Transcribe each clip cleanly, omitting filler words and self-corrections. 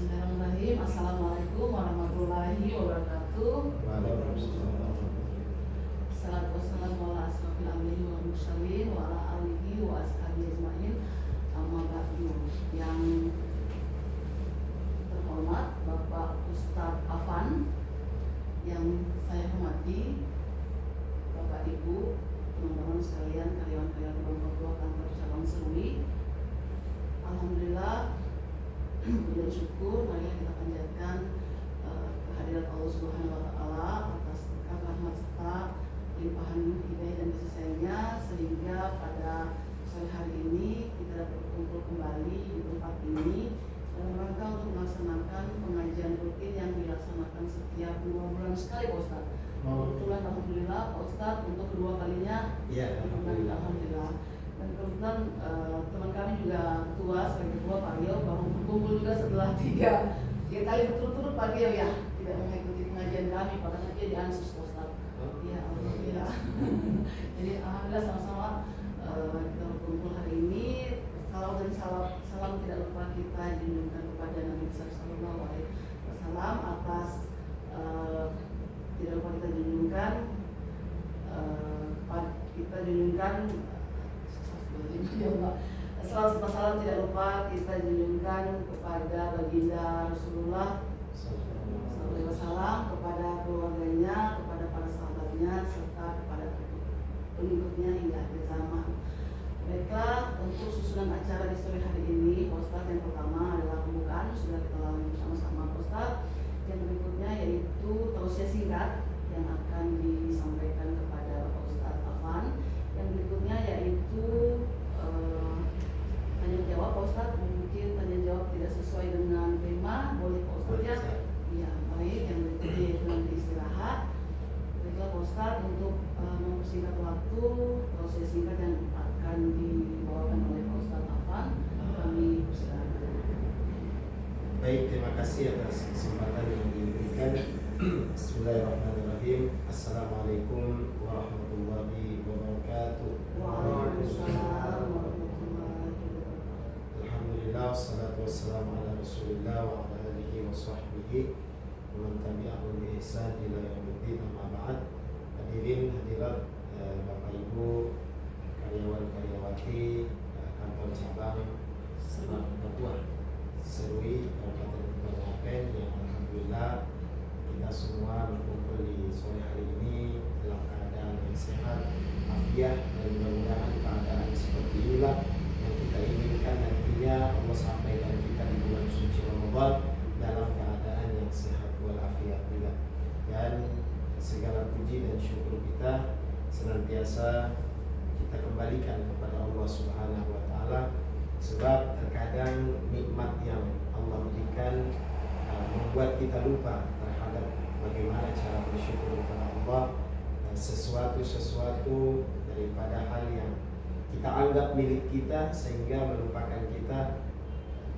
Bismillahirrahmanirrahim. Assalamualaikum warahmatullahi wabarakatuh. Assalatu wassalamu ala asrofil anbiya'i wal mursalin wa ala alihi wa ashabihi ajmain. Amma ba'du. Yang terhormat Bapak Ustadz Afan, yang saya hormati Bapak Ibu, teman-teman sekalian, karyawan-karyawan Bank Kantor Cabang Serui. Alhamdulillah, puji syukur marilah kita panjatkan kehadirat Allah Subhanahu wa taala atas berkah rahmat serta limpahan hidayah dan kasih sayangnya, sehingga pada sore hari ini kita dapat berkumpul kembali di tempat ini dalam rangka untuk melaksanakan pengajian rutin yang dilaksanakan setiap 2 bulan sekali, Pak Ustadz. Kebetulan alhamdulillah Pak Ustadz untuk kedua kalinya. Iya, alhamdulillah. Dan kebetulan teman kami juga ketua, sebagai ketua Pak Rio baru berkumpul juga setelah 3 kali berturut-turut Pak Rio ya tidak mengikuti pengajian kami, padahal dia di Ansus, Pak Ustadz. Iya, alhamdulillah. Jadi alhamdulillah sama-sama kita berkumpul hari ini. Salam dan salam tidak lupa kita junjungkan kepada Nabi Sallallahu Alaihi Wasallam. Atas tidak lupa kita junjungkan salam tidak lupa kita junjungkan kepada baginda Rasulullah SAW, kepada keluarganya, kepada para sahabatnya, serta kepada pengikutnya hingga akhir zaman. Baiklah, untuk susunan acara di sore hari ini, Pak Ustadz, yang pertama adalah pembukaan, sudah kita lalui bersama-sama Pak Ustadz. Yang berikutnya yaitu tausiah singkat yang akan disampaikan kepada Pak Ustadz Afan. Yang berikutnya yaitu tanya jawab, Pak Ustadz. Mungkin tanya jawab tidak sesuai dengan tema, boleh Pak Ustadz ya? Iya, baik. Yang berikutnya yaitu nanti istirahat. Baiklah Pak Ustadz, untuk mempersingkat waktu, proses singkat yang akan dibawakan oleh Pak Ustadz Afan, kami persilakan. Baik, terima kasih atas kesempatan yang diberikan. Bismillahirrahmanirrahim. Assalamualaikum warahmatullahi wabarakatuh. Waalaikumsalam warahmatullahi wabarakatuh. Alhamdulillah, wassalatu wassalamu ala Rasulillah wa ala alihi wa sahbihi wa man tabi'ahum bi ihsan ila yaumiddin, amma ba'd. Hadirin hadirat, Bapak Ibu, karyawan-karyawati kantor cabang Papua Serui Kabupaten Kepulauan yang alhamdulillah kita semua berkumpul di sore hari ini dalam keadaan yang sehat, afiat, dan mudah-mudahan keadaan seperti inilah yang kita inginkan nantinya Allah sampaikan kita di bulan suci Ramadan dalam keadaan yang sehat walafiat juga. Dan segala puji dan syukur kita senantiasa kita kembalikan kepada Allah Subhanahu wa taala, sebab terkadang nikmat yang Allah berikan membuat kita lupa terhadap bagaimana cara bersyukur kepada Allah. Sesuatu daripada hal yang kita anggap milik kita sehingga melupakan kita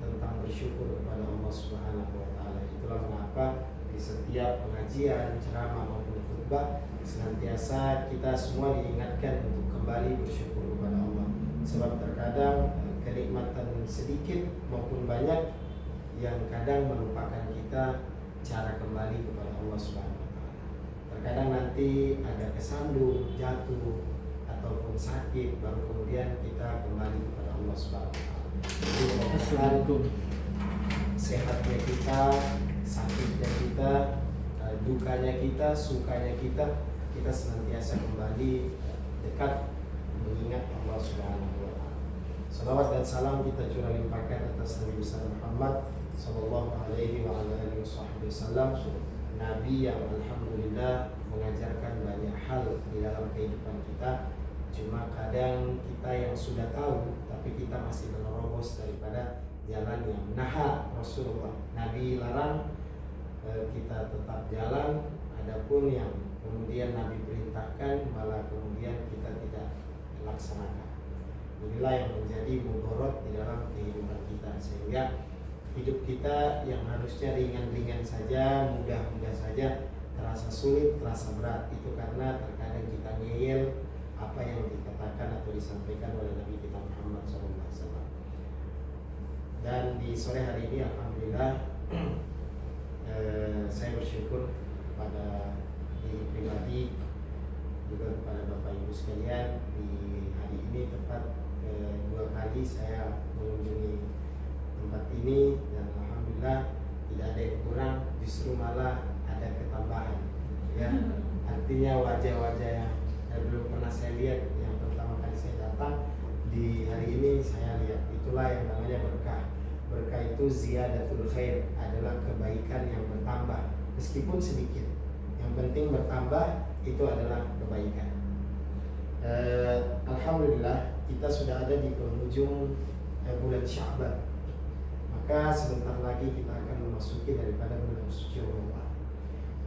tentang bersyukur kepada Allah Subhanahu wa taala. Itulah mengapa di setiap pengajian, ceramah maupun khutbah senantiasa kita semua diingatkan untuk kembali bersyukur kepada Allah. Sebab terkadang kenikmatan sedikit maupun banyak yang kadang melupakan kita cara kembali kepada Allah Subhanahu wa taala. Terkadang nanti ada kesandung, jatuh ataupun sakit, baru kemudian kita kembali kepada Allah Subhanahu wa taala. Assalamualaikum. Sehatnya kita, sakitnya kita, dukanya kita, sukanya kita senantiasa kembali dekat mengingat Allah Subhanahu wa taala. Salawat dan salam kita curah limpahkan atas Nabi besar Muhammad sallallahu alaihi wa alihi wasallam, Nabi yang alhamdulillah mengajarkan banyak hal di dalam kehidupan kita. Cuma kadang kita yang sudah tahu tapi kita masih menerobos daripada jalan yang naha Rasulullah. Nabi larang, kita tetap jalan. Adapun yang kemudian Nabi perintahkan malah kemudian kita tidak laksanakan. Inilah yang menjadi mudorot di dalam kehidupan kita, sehingga hidup kita yang harusnya ringan-ringan saja, mudah-mudah saja, terasa sulit, terasa berat. Itu karena terkadang kita ngeyel apa yang dikatakan atau disampaikan oleh Nabi kita Muhammad SAW. Dan di sore hari ini alhamdulillah sekalian, di hari ini tepat dua kali saya mengunjungi tempat ini dan alhamdulillah tidak ada yang kurang, justru malah ada ketambahan. Ya, artinya wajah-wajah yang belum pernah saya lihat yang pertama kali saya datang, di hari ini saya lihat. Itulah yang namanya berkah. Berkah itu ziyadatul khair, adalah kebaikan yang bertambah meskipun sedikit. Yang penting bertambah, itu adalah kebaikan. Alhamdulillah kita sudah ada di penghujung bulan Sya'ban. Maka sebentar lagi kita akan memasuki daripada bulan suci Ramadan.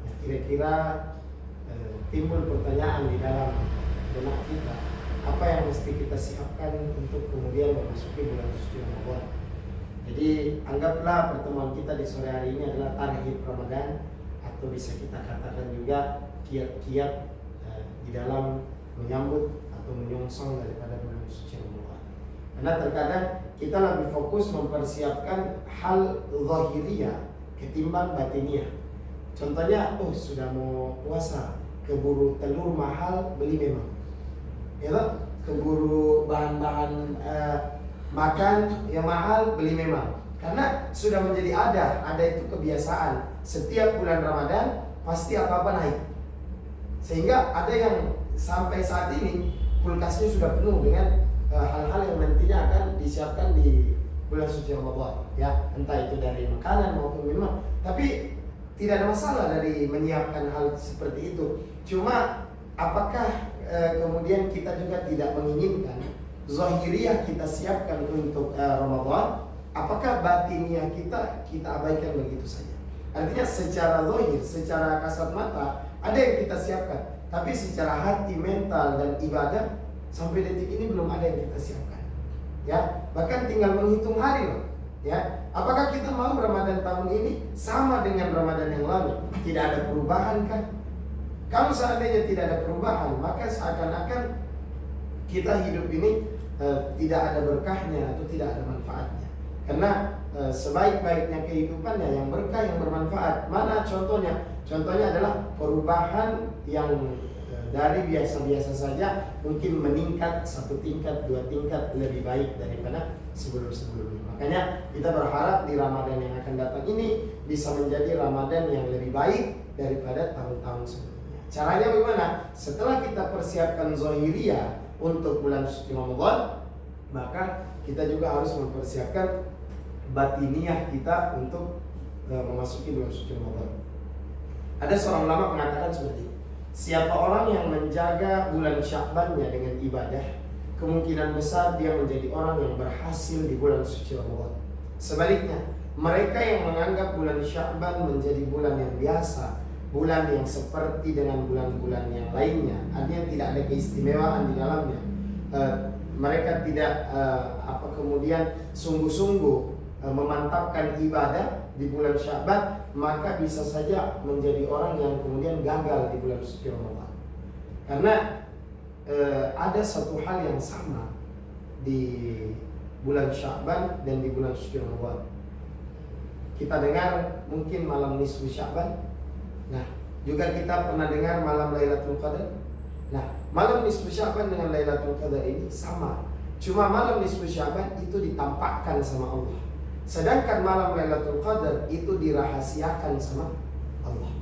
Nah, kira-kira timbul pertanyaan di dalam benak kita, apa yang mesti kita siapkan untuk kemudian memasuki bulan suci Ramadan. Jadi anggaplah pertemuan kita di sore hari ini adalah tarhib Ramadan, atau bisa kita katakan juga kiat-kiat di dalam menyambut atau menyongsong daripada bulan suci Ramadan. Karena terkadang kita lebih fokus mempersiapkan hal zahiriyah ketimbang batiniah. Contohnya, sudah mau puasa, keburu telur mahal, beli memang. Ya, keburu bahan-bahan makan yang mahal, beli memang. Karena sudah menjadi ada itu kebiasaan. Setiap bulan Ramadan pasti apa-apa naik. Sehingga ada yang sampai saat ini kulkasnya sudah penuh dengan hal-hal yang nantinya akan disiapkan di bulan suci Ramadan, ya, entah itu dari makanan maupun minuman. Tapi tidak ada masalah dari menyiapkan hal seperti itu. Cuma apakah kemudian kita juga tidak menginginkan zahiriyah kita siapkan untuk Ramadan? Apakah batiniah kita abaikan begitu saja? Artinya secara zahir, secara kasat mata ada yang kita siapkan, tapi secara hati, mental dan ibadah sampai detik ini belum ada yang kita siapkan. Ya, bahkan tinggal menghitung hari loh. Ya, apakah kita mau Ramadan tahun ini sama dengan Ramadan yang lalu? Tidak ada perubahan kan? Kalau seandainya tidak ada perubahan, maka seakan-akan kita hidup ini tidak ada berkahnya atau tidak ada manfaatnya. Karena sebaik-baiknya kehidupannya yang berkah, yang bermanfaat. Mana contohnya? Contohnya adalah perubahan yang dari biasa-biasa saja mungkin meningkat 1 tingkat, 2 tingkat lebih baik daripada sebelum-sebelumnya. Makanya kita berharap di Ramadan yang akan datang ini bisa menjadi Ramadan yang lebih baik daripada tahun-tahun sebelumnya. Caranya bagaimana? Setelah kita persiapkan zahiriyah untuk bulan suci Ramadan, maka kita juga harus mempersiapkan batiniah kita untuk memasuki bulan suci Ramadan. Ada seorang ulama mengatakan seperti ini: siapa orang yang menjaga bulan Sya'bannya dengan ibadah, kemungkinan besar dia menjadi orang yang berhasil di bulan suci Ramadan. Sebaliknya, mereka yang menganggap bulan Sya'ban menjadi bulan yang biasa, bulan yang seperti dengan bulan-bulan yang lainnya, artinya tidak ada keistimewaan di dalamnya, mereka tidak kemudian sungguh-sungguh memantapkan ibadah di bulan Sya'ban, maka bisa saja menjadi orang yang kemudian gagal di bulan suci Ramadan. Karena ada satu hal yang sama di bulan Sya'ban dan di bulan suci Ramadan. Kita dengar mungkin malam nisfu Sya'ban. Nah, juga kita pernah dengar malam Lailatul Qadar. Nah, malam nisfu Sya'ban dengan Lailatul Qadar ini sama. Cuma malam nisfu Sya'ban itu ditampakkan sama Allah, sedangkan malam Lailatul Qadar itu dirahasiakan sama Allah.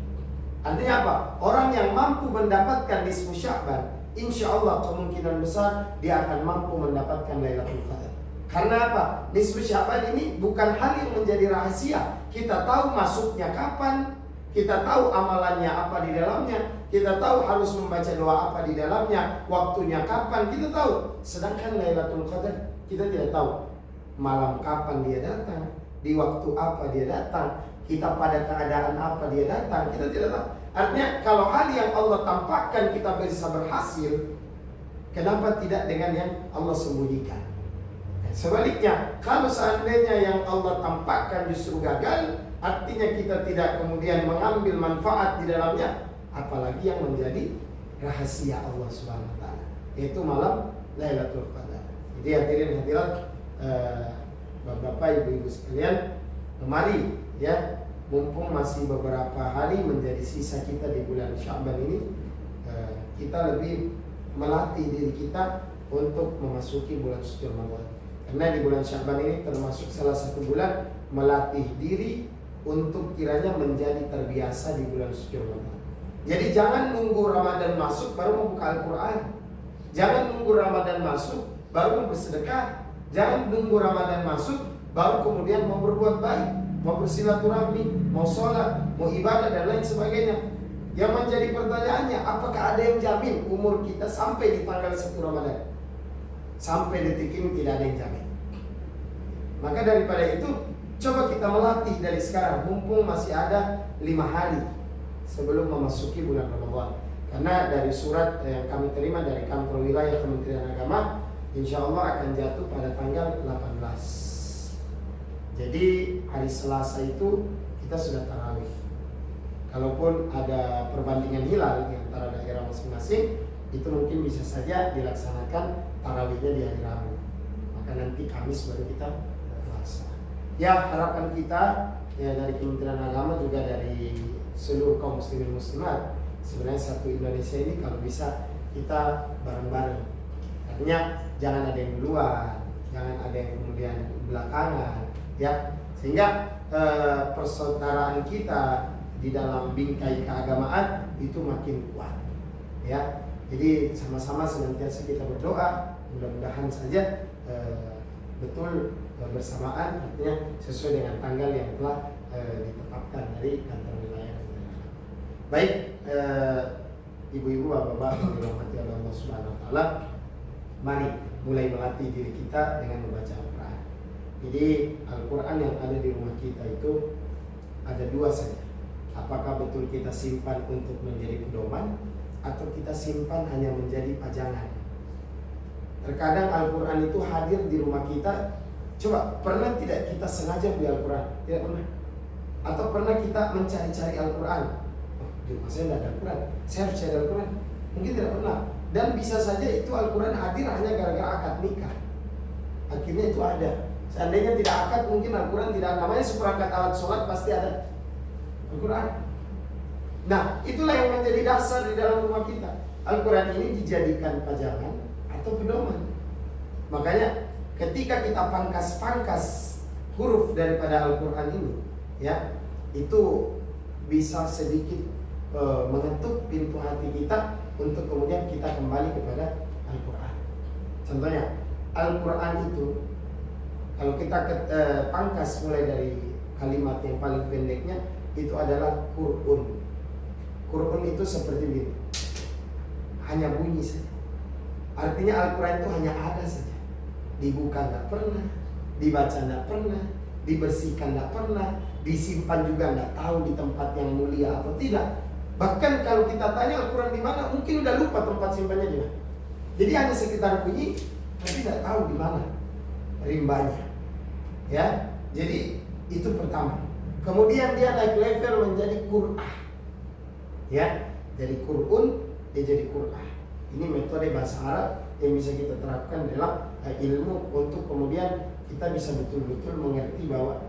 Artinya apa? Orang yang mampu mendapatkan nisfu Sya'ban, insya Allah kemungkinan besar dia akan mampu mendapatkan Lailatul Qadar. Karena apa? Nisfu Sya'ban ini bukan hal yang menjadi rahasia. Kita tahu masuknya kapan, kita tahu amalannya apa di dalamnya, kita tahu harus membaca doa apa di dalamnya, waktunya kapan, kita tahu. Sedangkan Lailatul Qadar kita tidak tahu malam kapan dia datang, di waktu apa dia datang, kita pada keadaan apa dia datang, kita tidak tahu. Artinya kalau hal yang Allah tampakkan kita bisa berhasil, kenapa tidak dengan yang Allah sembunyikan? Sebaliknya, kalau seandainya yang Allah tampakkan justru gagal, artinya kita tidak kemudian mengambil manfaat di dalamnya, apalagi yang menjadi rahasia Allah Subhanahu wa taala, yaitu malam Lailatul Qadar. Jadi hadirin hadirat, Bapak Ibu sekalian, mari ya, mumpung masih beberapa hari menjadi sisa kita di bulan Sya'ban ini, kita lebih melatih diri kita untuk memasuki bulan suci Ramadan. Karena di bulan Sya'ban ini termasuk salah satu bulan melatih diri untuk kiranya menjadi terbiasa di bulan suci Ramadan. Jadi jangan nunggu Ramadan masuk baru membuka Al-Quran. Jangan nunggu Ramadan masuk baru mau bersedekah. Jangan nunggu Ramadan masuk baru kemudian mau berbuat baik, mau bersilaturahmi, mau sholat, mau ibadah dan lain sebagainya. Yang menjadi pertanyaannya, apakah ada yang jamin umur kita sampai di tanggal 1 Ramadan? Sampai detik ini tidak ada yang jamin. Maka daripada itu, coba kita melatih dari sekarang, mumpung masih ada 5 hari sebelum memasuki bulan Ramadan. Karena dari surat yang kami terima dari kantor wilayah Kementerian Agama, insya Allah akan jatuh pada tanggal 18. Jadi hari Selasa itu kita sudah tarawih. Kalaupun ada perbandingan hilal di antara daerah masing-masing, itu mungkin bisa saja dilaksanakan tarawihnya di hari Rabu. Maka nanti Kamis baru kita puasa. Ya, harapan kita ya dari Kementerian Agama juga dari seluruh kaum muslimin muslimat, sebenarnya satu Indonesia ini kalau bisa kita bareng-bareng. Artinya jangan ada yang duluan, jangan ada yang kemudian belakangan, ya. Sehingga persaudaraan kita di dalam bingkai keagamaan itu makin kuat, ya. Jadi sama-sama senantiasa kita berdoa, mudah-mudahan saja betul bersamaan, artinya sesuai dengan tanggal yang telah ditetapkan dari kantor wilayah. Baik, ibu-ibu, bapak-bapak yang dirahmati oleh Allah Subhanahu wa taala, mari mulai melatih diri kita dengan membaca Al-Quran. Jadi Al-Quran yang ada di rumah kita itu ada 2 saja. Apakah betul kita simpan untuk menjadi pedoman atau kita simpan hanya menjadi pajangan? Terkadang Al-Quran itu hadir di rumah kita. Coba, pernah tidak kita sengaja beli Al-Quran? Tidak pernah. Atau pernah kita mencari-cari Al-Quran? Oh, di rumah saya tidak ada Al-Quran, saya harus cari Al-Quran. Mungkin tidak pernah. Dan bisa saja itu Al-Quran hadir hanya gara-gara akad nikah. Akhirnya itu ada. Seandainya tidak akad, mungkin Al-Quran tidak. Namanya seperangkat alat sholat pasti ada Al-Quran. Nah, itulah yang menjadi dasar di dalam rumah kita. Al-Quran ini dijadikan pajangan atau pedoman. Makanya ketika kita pangkas-pangkas huruf daripada Al-Quran ini, ya, itu bisa sedikit mengetuk pintu hati kita untuk kemudian kita kembali kepada Al-Quran. Contohnya, Al-Quran itu kalau kita pangkas mulai dari kalimat yang paling pendeknya, itu adalah Qur'un. Qur'un itu seperti ini, hanya bunyi saja. Artinya Al-Quran itu hanya ada saja. Dibuka nggak pernah, dibaca nggak pernah, dibersihkan nggak pernah, disimpan juga nggak tahu di tempat yang mulia atau tidak. Bahkan kalau kita tanya Al-Quran di mana, mungkin udah lupa tempat simpannya di mana. Jadi hanya sekitar bunyi, tapi nggak tahu di mana rimbanya. Ya, jadi itu pertama. Kemudian dia naik level menjadi Qur'an. Ya, jadi Qur'un, dia jadi Qur'an. Ini metode bahasa Arab yang bisa kita terapkan dalam ilmu untuk kemudian kita bisa betul-betul mengerti bahwa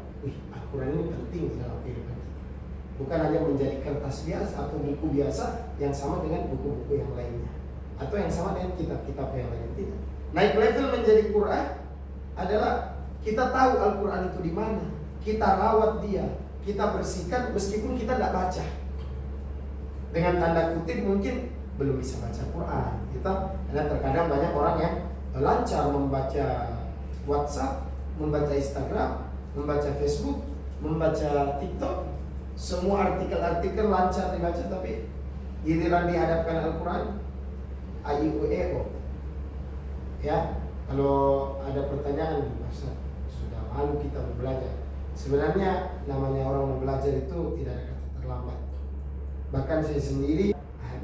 Al-Quran ini penting di dalam kehidupan kita. Bukan hanya menjadi kertas biasa atau buku biasa yang sama dengan buku-buku yang lainnya, atau yang sama dengan kitab-kitab yang lain. Tidak. Naik level menjadi Qur'an adalah kita tahu Al-Quran itu di mana, kita rawat dia, kita bersihkan meskipun kita tidak baca. Dengan tanda kutip mungkin belum bisa baca Quran kita, karena terkadang banyak orang yang lancar membaca WhatsApp, membaca Instagram, membaca Facebook, membaca TikTok, semua artikel-artikel lancar dibaca, tapi giliran dihadapkan Al-Quran AIUEO. Ya, kalau ada pertanyaan, Ustaz, sudah malu kita belajar. Sebenarnya namanya orang belajar itu tidak ada kata terlambat. Bahkan saya sendiri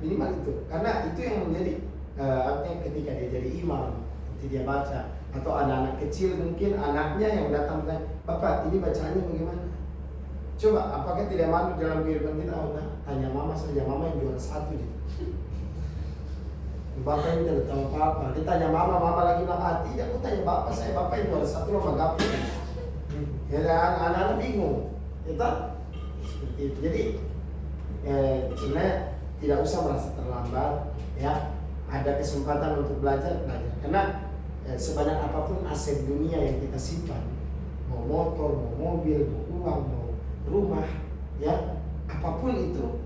minimal itu, karena itu yang menjadi artinya ketika dia jadi imam, nanti dia baca, atau anak-anak kecil mungkin anaknya yang datang bertanya, Bapak ini bacaannya bagaimana? Coba, apakah tidak malu dalam kehidupan kita? Oh, nah, tanya mama saja, mama yang juara 1 gitu. Bapak ini tidak tahu apa-apa. Dia tanya mama, mama lagi bilang, tidak, aku tanya bapak saya, bapak yang juara 1 lomba gapi. Ya, anak-anak bingung. Kita seperti itu. Jadi sebenarnya tidak usah merasa terlambat, ya. ada kesempatan untuk belajar. Karena sebanyak apapun aset dunia yang kita simpan, mau motor, mau mobil, mau uang, mau rumah, ya apapun itu,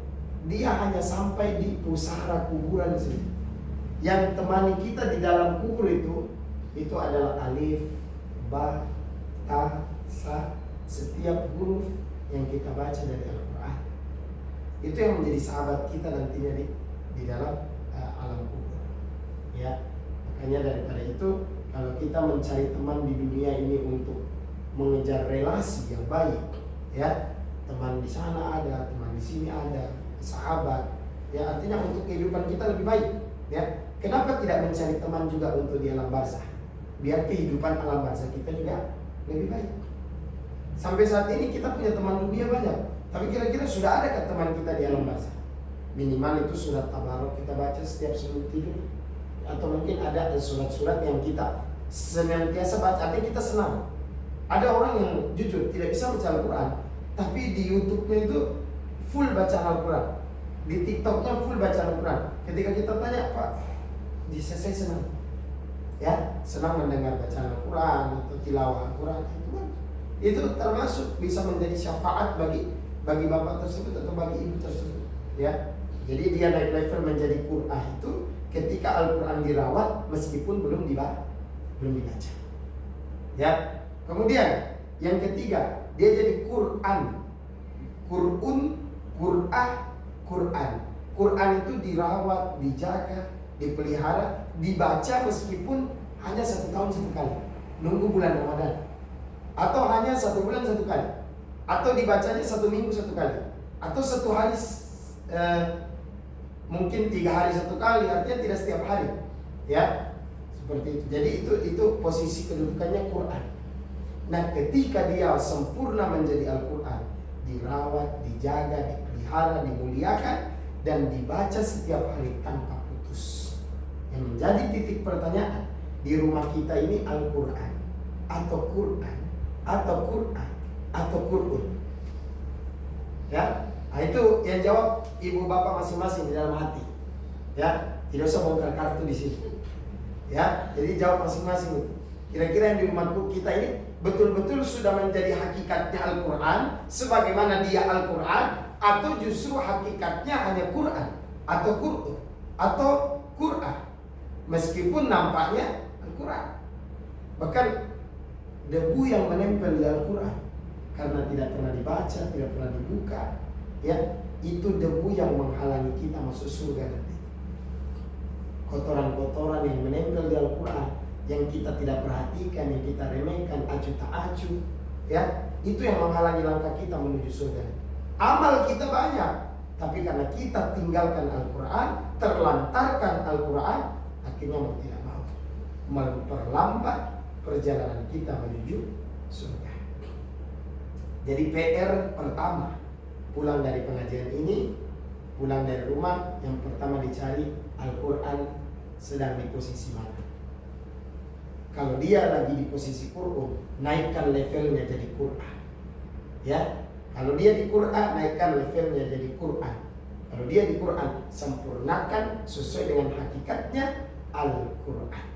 dia hanya sampai di pusara kuburan sini. Yang temani kita di dalam kubur itu adalah alif, ba, ta, sa, setiap huruf yang kita baca dari Al-Quran. Itu yang menjadi sahabat kita nantinya di dalam alam kubur. Ya, makanya daripada itu, kalau kita mencari teman di dunia ini untuk mengejar relasi yang baik, ya, teman di sana ada, teman di sini ada, sahabat, ya artinya untuk kehidupan kita lebih baik, ya. Kenapa tidak mencari teman juga untuk di alam barzah? Biar kehidupan alam barzah kita juga lebih baik. Sampai saat ini kita punya teman dunia banyak, tapi kira-kira sudah adakah teman kita di alam barzah? Minimal itu surat Tabarok kita baca setiap sebelum tidur, atau mungkin ada surat-surat yang kita senantiasa baca, artinya kita senang. Ada orang yang jujur tidak bisa baca Al-Quran, tapi di YouTube-nya itu full baca Al-Quran, di TikTok-nya full baca Al-Quran. Ketika kita tanya, Pak, saya senang, ya senang mendengar bacaan Al-Quran atau tilawah Al-Quran, itu termasuk bisa menjadi syafaat bagi bapak tersebut atau bagi ibu tersebut, ya. Jadi dia naik level menjadi Qur'ah itu ketika Al-Quran dirawat meskipun belum dibaca, ya. Kemudian yang ketiga, dia jadi Quran, Qur'ah, Quran. Quran itu dirawat, dijaga, dipelihara, dibaca meskipun hanya 1 tahun 1 kali, nunggu bulan Ramadan, atau hanya 1 bulan 1 kali, atau dibacanya 1 minggu 1 kali, atau 1 hari mungkin 3 hari 1 kali, artinya tidak setiap hari, ya seperti itu. Jadi itu posisi kedudukannya Quran. Nah, ketika dia sempurna menjadi Al-Quran, dirawat, dijaga, dipelihara, dimuliakan, dan dibaca setiap hari tanpa putus. Yang menjadi titik pertanyaan, di rumah kita ini Al-Quran atau Quran atau Quran atau Qur'an? Ya, nah itu yang jawab ibu bapak masing-masing di dalam hati. Ya, tidak usah bongkar kartu di sini. Ya, jadi jawab masing-masing itu. Kira-kira yang di rumah kita ini betul-betul sudah menjadi hakikatnya Al-Quran sebagaimana dia Al-Quran, atau justru hakikatnya hanya Quran atau Qur'an atau Qur'an meskipun nampaknya Al-Quran. Bahkan debu yang menempel di Al-Quran karena tidak pernah dibaca, tidak pernah dibuka, ya, itu debu yang menghalangi kita masuk surga nanti. Kotoran-kotoran yang menempel di Al-Quran yang kita tidak perhatikan, yang kita remehkan, acuh tak acuh, ya, itu yang menghalangi langkah kita menuju surga. Amal kita banyak, tapi karena kita tinggalkan Al-Quran, terlantarkan Al-Quran, akhirnya mau tidak mau memperlambat perjalanan kita menuju surga. Jadi PR pertama, pulang dari pengajian ini, pulang dari rumah, yang pertama dicari Al-Quran sedang di posisi mana. Kalau dia lagi di posisi Qur'an, naikkan levelnya jadi Qur'an, ya. Kalau dia di Qur'an, naikkan levelnya jadi Qur'an. Kalau dia di Qur'an, sempurnakan sesuai dengan hakikatnya Al-Qur'an,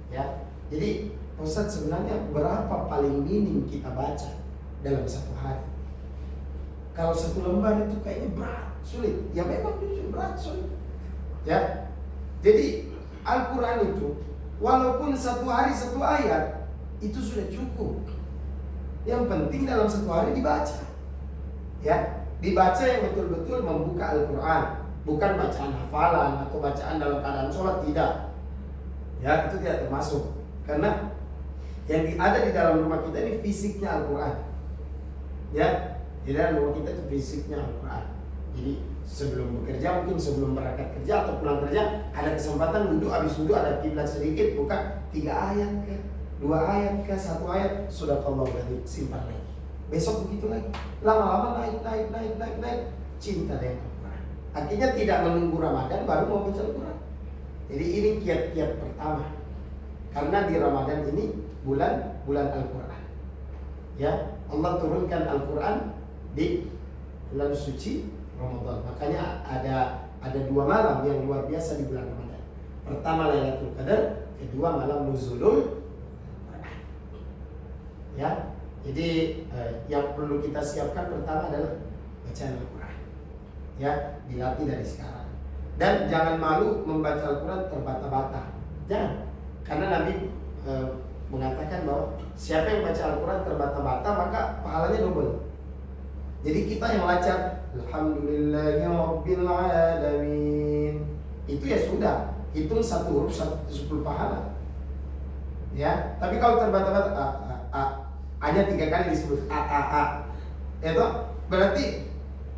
ya. Jadi Ustaz, sebenarnya berapa paling minim kita baca dalam 1 hari? Kalau 1 lembar itu kayaknya berat, sulit. Ya memang itu berat, sulit, ya. Jadi Al-Quran itu walaupun 1 hari 1 ayat itu sudah cukup. Yang penting dalam 1 hari dibaca, ya, dibaca yang betul-betul membuka Al-Quran, bukan bacaan hafalan atau bacaan dalam keadaan sholat, tidak, ya, itu tidak termasuk. Karena yang ada di dalam rumah kita ini fisiknya Al-Quran, ya, di dalam rumah kita itu fisiknya Al-Quran. Jadi sebelum bekerja, mungkin sebelum berangkat kerja atau pulang kerja, ada kesempatan duduk, habis duduk ada kiblat sedikit, buka 3 ayat ke 2 ayat ke 1 ayat, sudah Allah lagi, simpan lagi. Besok begitu lagi, lama-lama naik, cinta dengan Al-Quran. Akhirnya tidak menunggu Ramadan baru mau baca Al-Quran. Jadi ini kiat-kiat pertama, karena di Ramadan ini bulan Al-Quran, ya. Allah turunkan Al-Quran di bulan suci Ramadan. Makanya ada 2 malam yang luar biasa di bulan Ramadan. Pertama Lailatul Qadar, kedua malam nuzulul Quran. Ya, jadi yang perlu kita siapkan pertama adalah bacaan Al-Quran. Ya, dilatih dari sekarang. Dan jangan malu membaca Al-Quran terbata-bata. Jangan, karena Nabi mengatakan bahwa siapa yang baca Al-Quran terbata-bata maka pahalanya double. Jadi kita yang baca Alhamdulillahirabbil alamin, itu ya sudah, hitung satu huruf 10 pahala. Ya, tapi kalau terbata-bata hanya 3 kali disebut itu berarti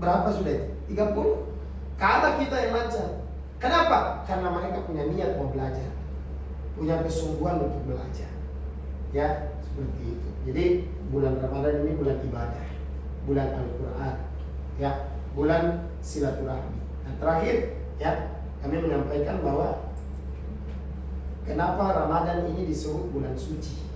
berapa sudah itu? 30. Kata kita yang lancar. Kenapa? Karena mereka punya niat mau belajar, punya kesungguhan untuk belajar. Ya, seperti itu. Jadi bulan Ramadan ini bulan ibadah, bulan Al-Quran, ya, bulan silaturahmi. Nah, terakhir, ya, kami menyampaikan bahwa kenapa Ramadan ini disebut bulan suci.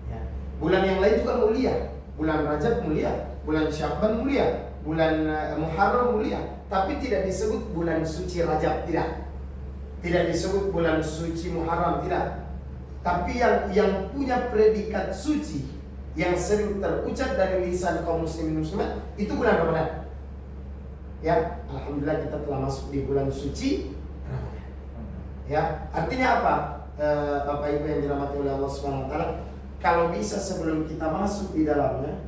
Ya, bulan yang lain juga mulia. Bulan Rajab mulia, bulan Sya'ban mulia, bulan Muharram mulia, tapi tidak disebut bulan suci Rajab, tidak. Tidak disebut bulan suci Muharram, tidak. Tapi yang punya predikat suci, yang sering terucap dari lisan kaum muslimin muslimat, itu bulan Ramadan. Ya, alhamdulillah kita telah masuk di bulan suci Ramadan. Ya, artinya apa? Bapak Ibu yang dirahmati oleh Allah Subhanahu wa taala, kalau bisa sebelum kita masuk di dalamnya,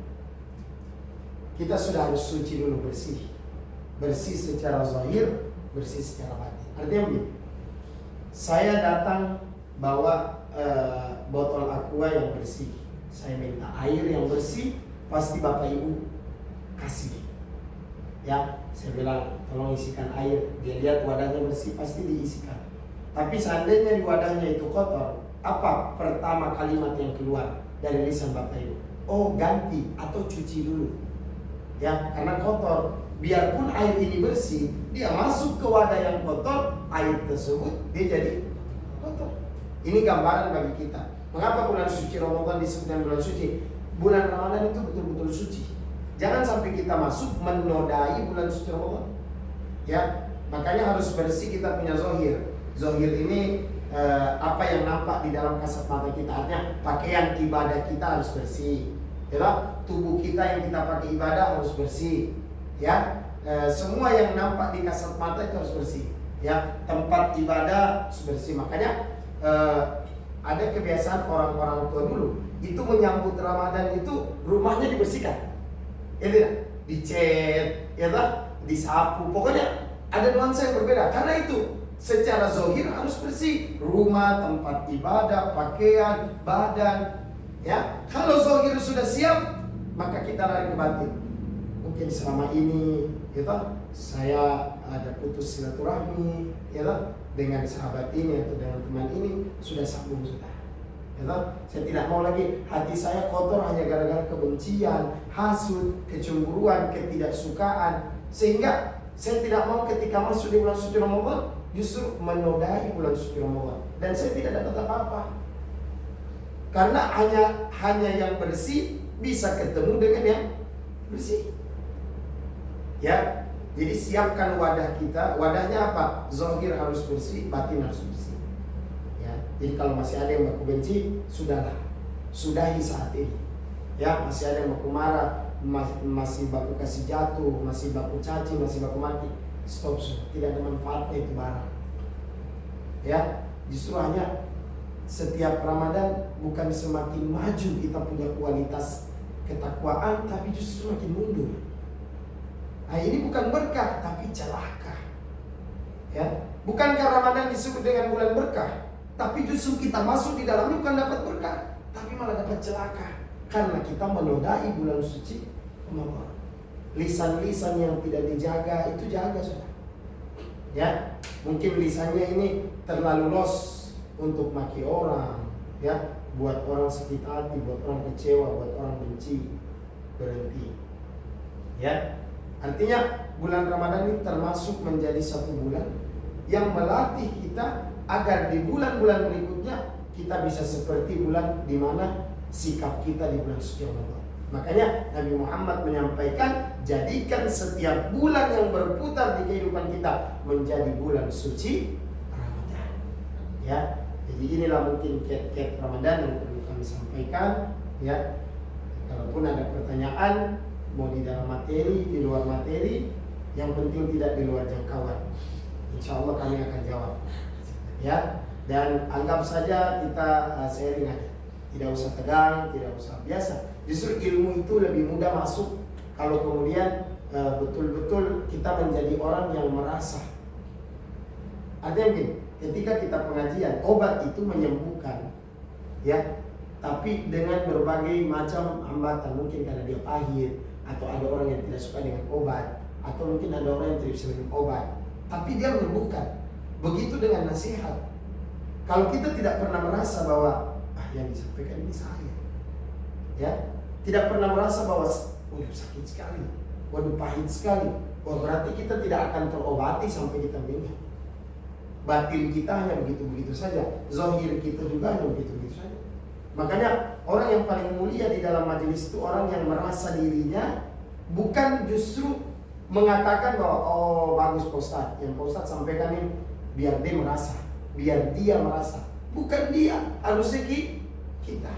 kita sudah harus suci dulu, bersih. Bersih secara zahir, bersih secara batin. Artinya begini, saya datang bawa botol aqua yang bersih, saya minta air yang bersih, pasti Bapak Ibu kasih. Ya, saya bilang tolong isikan air. Dia lihat wadahnya bersih, pasti diisikan. Tapi seandainya di wadahnya itu kotor, apa pertama kalimat yang keluar dari lisan Bapak Ibu? Oh, ganti atau cuci dulu. Ya, karena kotor. Biarpun air ini bersih, dia masuk ke wadah yang kotor, air tersebut dia jadi kotor. Ini gambaran bagi kita. Mengapa bulan suci Ramadan disebut dengan bulan suci? Bulan Ramadan itu betul-betul suci. Jangan sampai kita masuk menodai bulan suci Ramadan. Ya, makanya harus bersih kita punya zahir. Zahir ini apa yang nampak di dalam kasat mata kita, artinya pakaian ibadah kita harus bersih. Ya, tubuh kita yang kita pakai ibadah harus bersih. Ya, semua yang nampak di kasat mata itu harus bersih. Ya, tempat ibadah harus bersih. Makanya ada kebiasaan orang-orang tua dulu itu menyambut Ramadan itu rumahnya dibersihkan, ya tidak, dicat, ya tak, disapu. Pokoknya ada nuansa yang berbeda. Karena itu secara zahir harus bersih, rumah, tempat ibadah, pakaian, badan. Ya, kalau zahir sudah siap, maka kita lari ke batin. Mungkin selama ini, ya tak, saya ada putus silaturahmi, ya tak, dengan sahabat ini atau dengan teman ini, sudah sambung sudah. Ya, saya tidak mau lagi hati saya kotor hanya gara-gara kebencian, hasud, kecemburuan, ketidaksukaan. Sehingga saya tidak mau ketika masuk di bulan suci Ramadan justru menodai bulan suci Ramadan. Dan saya tidak dapat apa-apa. Karena hanya yang bersih bisa ketemu dengan yang bersih. Ya, jadi siapkan wadah kita. Wadahnya apa? Zahir harus bersih, batin harus bersih. Ya, jadi kalau masih ada yang baku benci, sudahlah, sudahi saat ini. Ya, masih ada yang baku marah, masih baku kasih jatuh, masih baku caci, masih baku mati, stop, tidak ada manfaatnya itu barang. Ya, justru hanya setiap Ramadan bukan semakin maju kita punya kualitas ketakwaan, tapi justru semakin mundur. Nah, ini bukan berkah tapi celaka. Ya, bukankah Ramadan disebut dengan bulan berkah? Tapi justru kita masuk di dalamnya bukan dapat berkah, tapi malah dapat celaka. Karena kita menodai bulan suci Ramadan. Lisan-lisan yang tidak dijaga itu jaga sudah. Ya, mungkin lisannya ini terlalu los untuk maki orang, ya, buat orang sakit hati, buat orang kecewa, buat orang benci. Berhenti. Ya. Artinya bulan Ramadan ini termasuk menjadi satu bulan yang melatih kita agar di bulan-bulan berikutnya kita bisa seperti bulan di mana sikap kita di bulan suci Ramadan. Makanya Nabi Muhammad menyampaikan, jadikan setiap bulan yang berputar di kehidupan kita menjadi bulan suci Ramadan. Ya, jadi inilah mungkin kiat-kiat Ramadan yang perlu kami sampaikan. Ya, kalaupun ada pertanyaan mau di dalam materi, di luar materi, yang penting tidak di luar jangkauan. Insya Allah kami akan jawab. Ya, dan anggap saja kita sharing aja. Tidak usah tegang, tidak usah biasa. Justru ilmu itu lebih mudah masuk kalau kemudian betul-betul kita menjadi orang yang merasa. Artinya begini, ketika kita pengajian, obat itu menyembuhkan, ya, tapi dengan berbagai macam hambatan. Mungkin karena dia pahit, atau ada orang yang tidak suka dengan obat, atau mungkin ada orang yang tidak bisa minum obat, tapi dia menyembuhkan. Begitu dengan nasihat. Kalau kita tidak pernah merasa bahwa yang disampaikan ini saya, ya, tidak pernah merasa bahwa waduh sakit sekali, waduh pahit sekali, wah berarti kita tidak akan terobati sampai kita meninggal. Batin kita hanya begitu-begitu saja, zahir kita juga hanya begitu-begitu saja. Makanya orang yang paling mulia di dalam majelis itu orang yang merasa dirinya bukan justru mengatakan bahwa oh bagus Pak Ustadz, yang Pak Ustadz sampaikan ini biar dia merasa, biar dia merasa. Bukan dia, harusnya kita.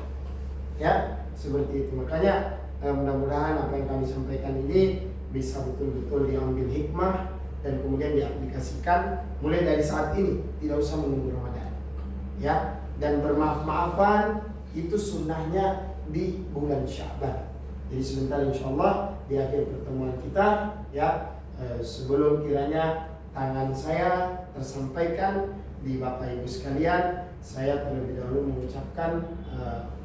Ya, seperti itu. Makanya mudah-mudahan apa yang kami sampaikan ini bisa betul-betul diambil hikmah dan kemudian diaplikasikan mulai dari saat ini, tidak usah menunggu Ramadan. Ya, dan bermaaf-maafan itu sunnahnya di bulan Sya'ban. Jadi sebentar insya Allah di akhir pertemuan kita, ya, sebelum kiranya tangan saya tersampaikan di Bapak Ibu sekalian, saya terlebih dahulu mengucapkan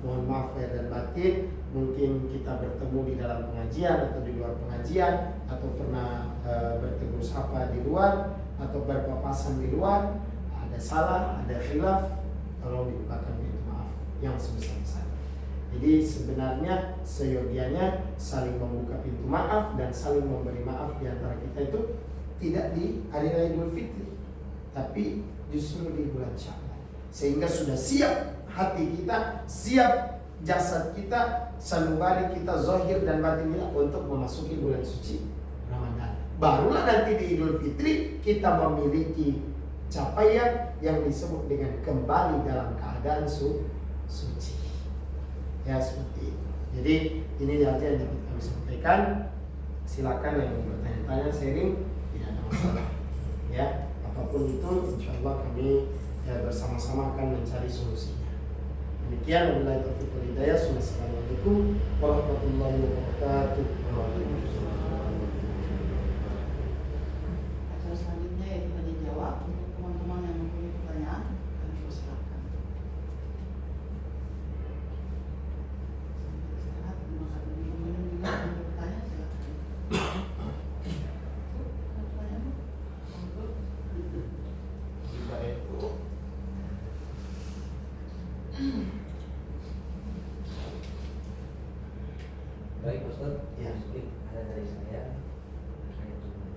mohon maaf lahir dan batin. Mungkin kita bertemu di dalam pengajian atau di luar pengajian, atau pernah bertegur sapa di luar atau berpapasan di luar, ada salah, ada khilaf, tolong dibukakan pintu maaf yang sebesar-besarnya. Jadi sebenarnya seyogianya saling membuka pintu maaf dan saling memberi maaf di antara kita itu tidak di hari raya Idul Fitri, tapi justru di bulan Sya'ban. Sehingga sudah siap hati kita, siap jasad kita, sanubari kita, zahir dan batin kita untuk memasuki bulan suci Ramadan. Barulah nanti di Idul Fitri kita memiliki capaian yang disebut dengan kembali dalam keadaan suci. Ya, seperti itu. Jadi ini aja yang dapat kami sampaikan. Silakan yang mau bertanya-tanya, sharing, tidak ada masalah. Ya, apapun itu, insya Allah kami bersama-sama akan mencari solusinya. Demikian, wabillahi taufiq wal hidayah. Assalamualaikum warahmatullahi wabarakatuh. Acara selanjutnya yaitu tanya jawab. Untuk teman-teman yang mempunyai pertanyaan, kami persilakan. Istirahat, makan minum juga. Untuk bertanya silakan. Baik Ustaz, Ya. sedikit ada dari saya terkait dengan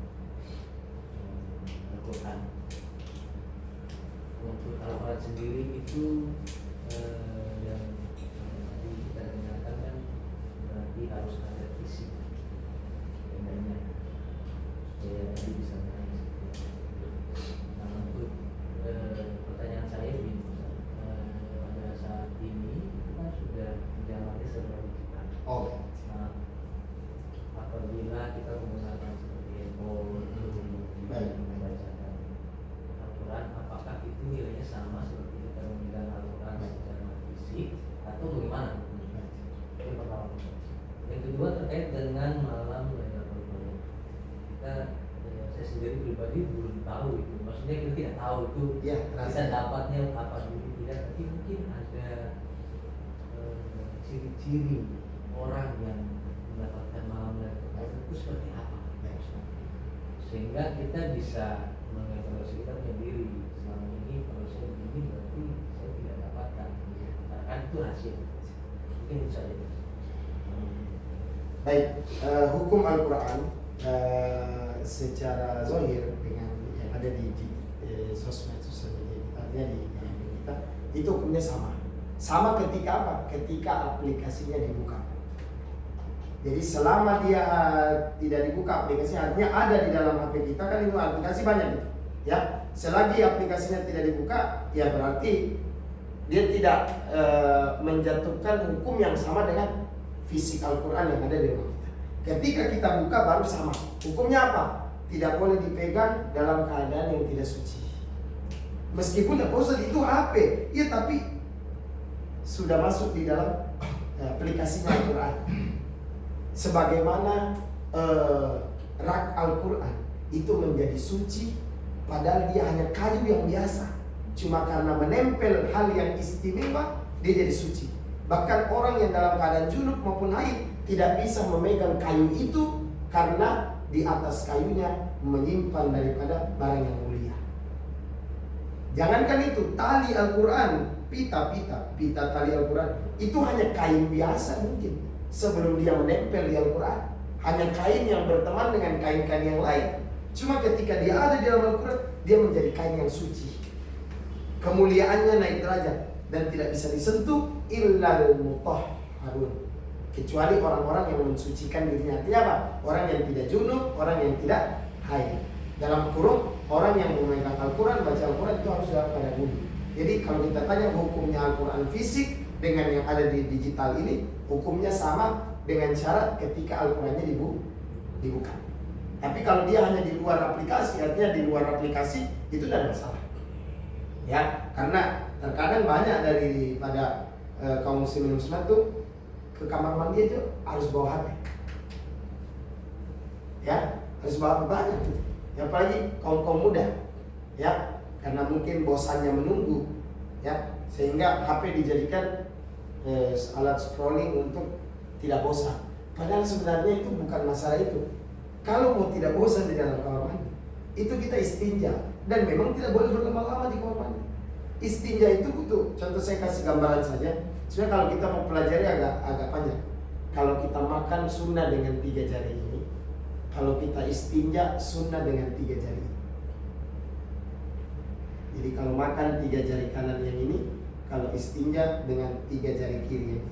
Al-Quran. Untuk Al-Quran sendiri itu yang tadi kita dengarkan kan berarti harus ada fisik sebenarnya supaya tadi bisa naik. Nah, untuk pertanyaan saya ini pada saat ini kita sudah menjalankan seberapa cepat. Oh, Apabila kita menggunakan seperti handphone baik, membacakan Al-Quran, apakah itu nilainya sama seperti kita memegang Al-Quran secara fisik atau bagaimana? Itu pertama. Yang kedua terkait dengan malam Lailatul Qadar. Saya sendiri pribadi belum tahu itu. Maksudnya kita tidak tahu itu ya, kita dapatnya apa dulu tidak, tapi mungkin ada ciri-ciri orang yang mendapatkan malam Lailatul Qadar itu seperti apa, sehingga kita bisa mengevaluasi kita punya diri. Selama ini kalau saya begini berarti saya tidak dapatkan, kan itu rahasia. Mungkin itu saja. baik. Hukum Al-Quran secara zahir dengan yang ada di sosmed sosial media kita, artinya di kita, itu hukumnya sama ketika apa? Ketika aplikasinya dibuka. Jadi selama dia tidak dibuka aplikasinya, artinya ada di dalam HP kita, kan itu aplikasi banyak gitu, ya. selagi aplikasinya tidak dibuka, ya berarti dia tidak menjatuhkan hukum yang sama dengan fisik Al-Quran yang ada di rumah kita. Ketika kita buka baru sama. Hukumnya apa? Tidak boleh dipegang dalam keadaan yang tidak suci. Meskipun Ustaz itu HP, ya tapi sudah masuk di dalam aplikasinya Al-Quran. Sebagaimana rak Al-Quran itu menjadi suci, padahal dia hanya kayu yang biasa. Cuma karena menempel hal yang istimewa, dia jadi suci. Bahkan orang yang dalam keadaan junub maupun haid tidak bisa memegang kayu itu, karena di atas kayunya menyimpan daripada barang yang mulia. Jangankan itu, tali Al-Quran, pita tali Al-Quran, itu hanya kain biasa mungkin sebelum dia menempel di Al-Quran. Hanya kain yang berteman dengan kain-kain yang lain. Cuma ketika dia ada di dalam Al-Quran, dia menjadi kain yang suci. Kemuliaannya naik derajat dan tidak bisa disentuh illal mutahharun, kecuali orang-orang yang mensucikan dirinya. Artinya apa? Orang yang tidak junub, orang yang tidak haid. Dalam kurung, orang yang memegang Al-Quran, baca Al-Quran itu harus dalam keadaan wudu. Jadi kalau kita tanya hukumnya Al-Quran fisik dengan yang ada di digital ini, hukumnya sama dengan syarat ketika Al-Qurannya dibuka. Tapi kalau dia hanya di luar aplikasi, artinya di luar aplikasi, itu tidak ada masalah. Ya, karena terkadang banyak daripada kaum muslimin muslimat tuh ke kamar mandi aja harus bawa HP. Ya, harus bawa HP banyak gitu. Ya, apalagi kaum muda. Ya, karena mungkin bosannya menunggu, ya, sehingga HP dijadikan alat scrolling untuk tidak bosan. Padahal sebenarnya itu bukan masalah itu. Kalau mau tidak bosan di dalam kamar mandi, itu kita istinja, dan memang tidak boleh berlama-lama di kamar mandi. Istinja itu butuh, contoh saya kasih gambaran saja. Sebenarnya kalau kita mau pelajari agak panjang. Kalau kita makan sunnah dengan 3 jari ini, kalau kita istinja sunnah dengan 3 jari. Jadi kalau makan 3 jari kanan yang ini, kalau istinja dengan 3 jari kiri ini.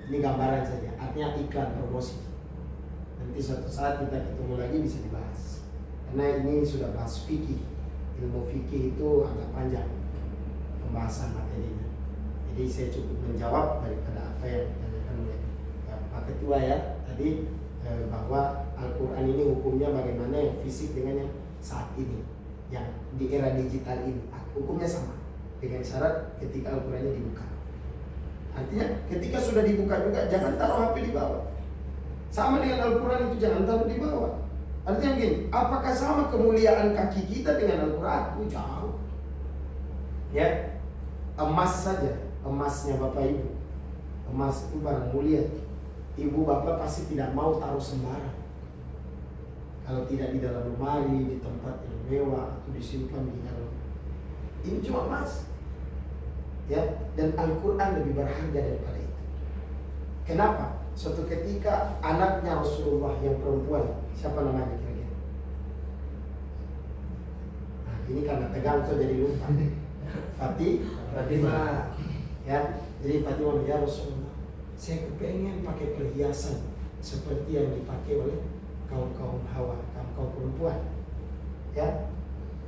Ini gambaran saja, artinya iklan promosi. Nanti suatu saat kita ketemu lagi bisa dibahas. Karena ini sudah bahas fikih. Ilmu fikih itu agak panjang pembahasan materinya. Jadi saya cukup menjawab daripada apa yang ditanyakan oleh Pak Ketua ya tadi, bahwa Al-Quran ini hukumnya bagaimana yang fisik dengan yang saat ini, yang di era digital ini. Hukumnya sama dengan syarat ketika Al-Qurannya dibuka. Artinya ketika sudah dibuka juga jangan taruh HP di bawah. Sama dengan Al-Quran itu jangan taruh di bawah. Artinya begini, apakah sama kemuliaan kaki kita dengan Al-Quran? Jauh. Ya, emas saja, emasnya Bapak Ibu. Emas itu barang mulia. Ibu Bapak pasti tidak mau taruh sembarang. Kalau tidak di dalam lemari, di tempat yang mewah, atau disimpan di dalam. Ini cuma emas. Ya, dan Al-Quran lebih berharga daripada itu. Kenapa? Suatu ketika anaknya Rasulullah yang perempuan, siapa namanya kira-kira? Nah, ini karena tegang so jadi lupa. Fatimah. Ya, jadi Fatimah ya Rasulullah, saya kepengen pakai perhiasan seperti yang dipakai oleh kaum Hawa, kaum perempuan. Ya,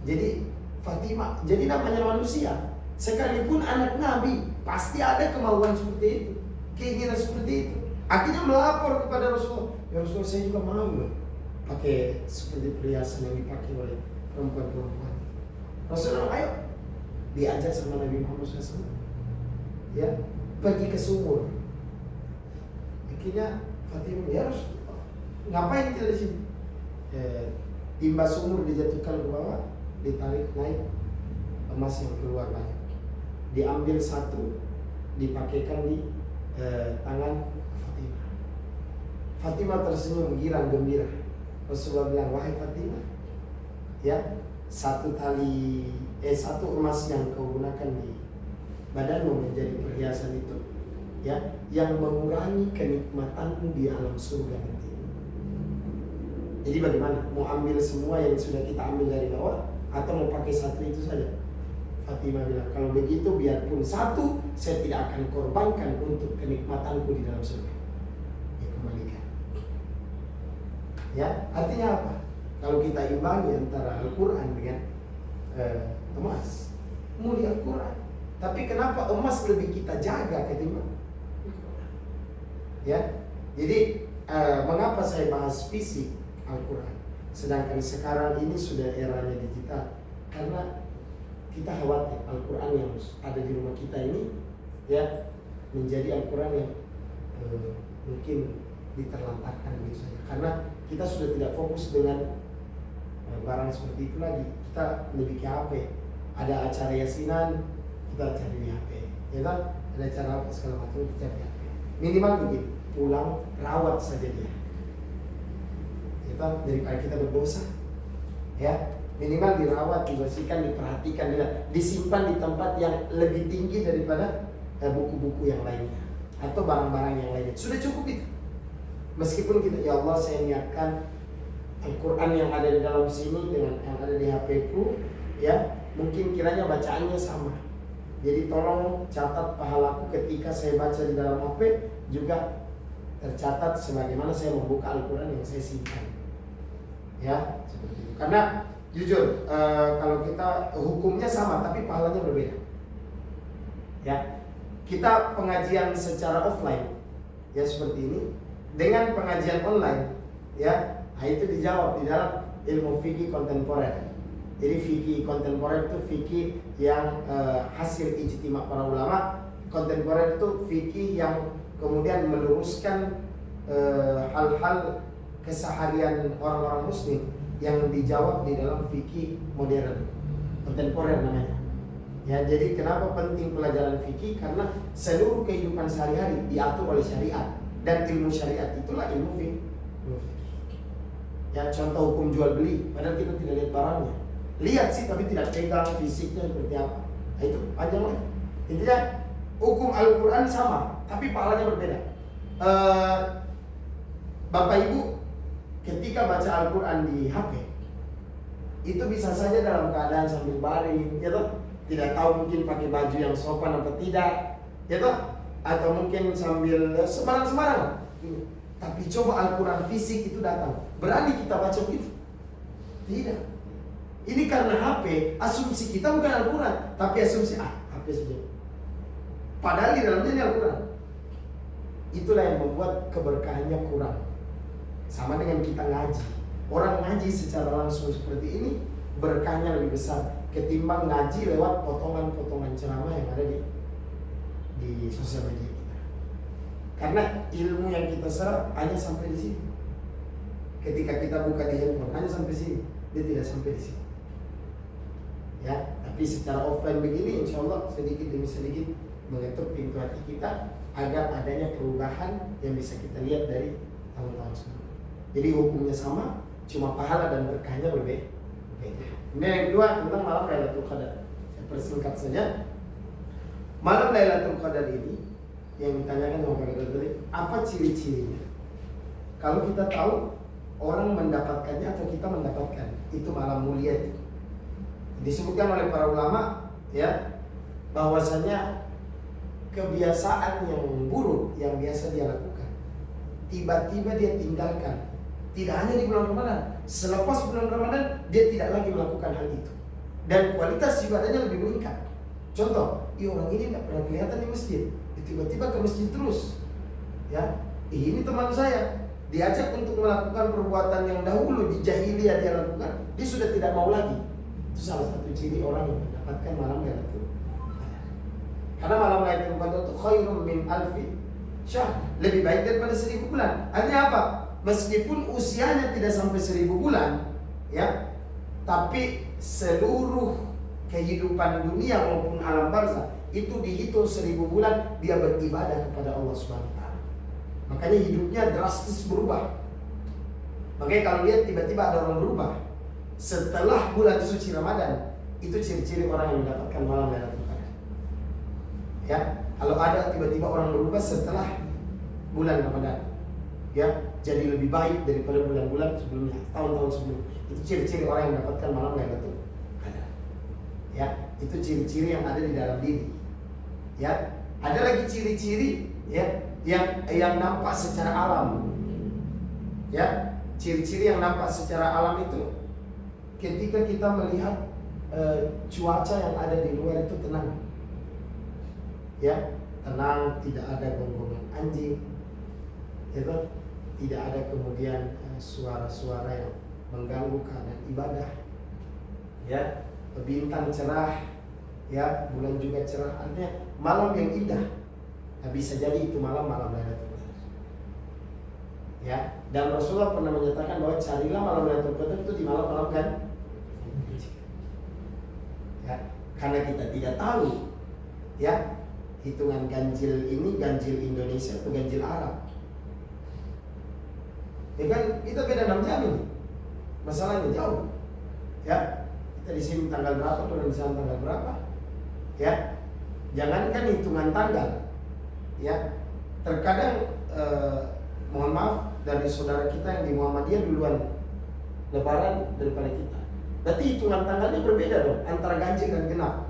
jadi Fatimah, jadi namanya manusia. Sekalipun anak Nabi pasti ada kemauan seperti itu, keinginan seperti itu. Akhirnya melapor kepada Rasulullah, ya Rasulullah saya juga mau loh pakai seperti perhiasan yang dipakai oleh perempuan-perempuan. Rasulullah ayo diajak sama Nabi Muhammad SAW, ya pergi ke sumur. Akhirnya Fatimah ya Rasulullah ngapain kita di sini? Timba sumur dijatuhkan ke bawah, ditarik naik, emas yang keluar banyak. Diambil satu, dipakaikan di tangan Fatimah. Fatimah tersenyum girang gembira. Rasulullah bilang, wahai Fatimah, ya satu emas yang kau gunakan di badanmu menjadi perhiasan itu, ya yang mengurangi kenikmatanmu di alam surga nanti. Jadi bagaimana? Mau ambil semua yang sudah kita ambil dari bawah, atau mau pakai satu itu saja? Fatimah bilang, kalau begitu biarpun satu, saya tidak akan korbankan untuk kenikmatanku di dalam surga. Ya kembalikan. Ya, artinya apa? Kalau kita imbangi antara Al-Quran dengan emas, mulia Al-Quran. Tapi kenapa emas lebih kita jaga ketimbang Al-Quran? Ya, jadi mengapa saya bahas fisik Al-Quran, sedangkan sekarang ini sudah eranya digital? Karena kita khawatir Al-Quran yang ada di rumah kita ini ya menjadi Al-Quran yang mungkin diterlantarkan gitu saja. Karena kita sudah tidak fokus dengan barang seperti itu lagi. Kita lebih ke HP. Ada acara yasinan, kita cari di HP. Ya kan? Ada acara apa segala macam, kita cari di HP. Minimal begitu. Pulang, rawat saja dia. Ya kan? Daripada kita berdosa. Ya, minimal dirawat, dibersihkan, diperhatikan, disimpan di tempat yang lebih tinggi daripada buku-buku yang lainnya atau barang-barang yang lainnya. Sudah cukup itu. Meskipun kita, ya Allah saya niatkan Al-Quran yang ada di dalam sini dengan yang ada di HP-ku, ya mungkin kiranya bacaannya sama. Jadi tolong catat pahalaku ketika saya baca di dalam HP juga tercatat sebagaimana saya membuka Al-Quran yang saya simpan. Ya, seperti itu. Karena jujur, kalau kita hukumnya sama tapi pahalanya berbeda. Ya, kita pengajian secara offline, ya seperti ini, dengan pengajian online, ya, nah itu dijawab di dalam ilmu fikih kontemporer. Jadi fikih kontemporer itu fikih yang hasil ijtima para ulama. Kontemporer itu fikih yang kemudian meluruskan hal-hal keseharian orang-orang muslim yang dijawab di dalam fikih modern, kontemporer namanya. Ya, jadi kenapa penting pelajaran fikih? Karena seluruh kehidupan sehari-hari diatur oleh syariat, dan ilmu syariat itulah ilmu fikih. Ya, contoh hukum jual beli, padahal kita tidak lihat barangnya. Lihat sih tapi tidak pegang fisiknya seperti apa. Nah, itu panjang lah. Intinya hukum Al-Quran sama, tapi pahalanya berbeda. Bapak Ibu ketika baca Al-Quran di HP, itu bisa saja dalam keadaan sambil baring, ya toh? Tidak tahu mungkin pakai baju yang sopan atau tidak, ya toh? Atau mungkin sambil sembarang-sembarang. Tapi coba Al-Quran fisik itu datang, berani kita baca begitu? Tidak. Ini karena HP, asumsi kita bukan Al-Quran, tapi asumsi HP saja. Padahal di dalamnya ini Al-Quran. Itulah yang membuat keberkahannya kurang. Sama dengan kita ngaji. Orang ngaji secara langsung seperti ini berkahnya lebih besar ketimbang ngaji lewat potongan-potongan ceramah yang ada di sosial media kita. Karena ilmu yang kita serap hanya sampai di sini. Ketika kita buka di handphone hanya sampai sini, dia tidak sampai di sini. Ya, tapi secara offline begini, insya Allah sedikit demi sedikit mengetuk pintu hati kita agar adanya perubahan yang bisa kita lihat dari tahun-tahun sebelumnya. Jadi hukumnya sama, cuma pahala dan berkahnya berbeda. Ini yang kedua tentang malam Lailatul Qadar. Saya persingkat saja. Malam Lailatul Qadar ini yang ditanyakan sama Pak tadi, apa ciri-cirinya? Kalau kita tahu orang mendapatkannya atau kita mendapatkan, itu malam mulia itu. Disebutkan oleh para ulama, ya, bahwasanya kebiasaan yang buruk yang biasa dia lakukan, tiba-tiba dia tinggalkan. Tidak hanya di bulan Ramadan, selepas bulan Ramadan dia tidak lagi melakukan hal itu, dan kualitas ibadahnya lebih meningkat. Contoh, orang ini tidak pernah kelihatan di masjid, tiba-tiba ke masjid terus. Ya, ini teman saya diajak untuk melakukan perbuatan yang dahulu di jahiliyah dia lakukan, dia sudah tidak mau lagi. Itu salah satu ciri orang yang mendapatkan malam Lailatul Qadar. Karena malam Lailatul Qadar itu khairum min alfi syahr, lebih baik daripada 1000 bulan. Artinya apa? Meskipun usianya tidak sampai 1000 bulan, ya, tapi seluruh kehidupan dunia maupun alam barzah itu dihitung 1000 bulan dia beribadah kepada Allah Subhanahu wa taala. Makanya hidupnya drastis berubah. Makanya kalau lihat tiba-tiba ada orang berubah setelah bulan suci Ramadan, itu ciri-ciri orang yang mendapatkan malam Lailatul Qadar. Ya, kalau ada tiba-tiba orang berubah setelah bulan Ramadan, ya, jadi lebih baik daripada bulan-bulan sebelumnya, tahun-tahun sebelumnya. Itu ciri-ciri orang yang mendapatkan malam Lailatul Qadar. Ya, itu ciri-ciri yang ada di dalam diri. Ya, ada lagi ciri-ciri, ya, yang nampak secara alam. Ya, ciri-ciri yang nampak secara alam itu ketika kita melihat cuaca yang ada di luar itu tenang, ya, tenang, tidak ada gonggongan anjing, itu tidak ada kemudian suara-suara yang mengganggu keadaan ibadah, ya, bintang cerah, ya, bulan juga cerah, artinya malam yang indah. Nah, bisa jadi itu malam Lailatul Qadar, ya. Dan Rasulullah pernah menyatakan bahwa carilah malam Lailatul Qadar itu di malam-malam kan, ya, karena kita tidak tahu, ya, hitungan ganjil ini ganjil Indonesia atau ganjil Arab, ya kan, kita beda 6 jam ini, masalahnya jauh, ya. Kita di sini tanggal berapa, turun di sana tanggal berapa, ya. Jangankan hitungan tanggal, ya, terkadang mohon maaf dari saudara kita yang di Muhammadiyah duluan Lebaran daripada kita. Berarti hitungan tanggalnya berbeda dong antara ganjil dan genap.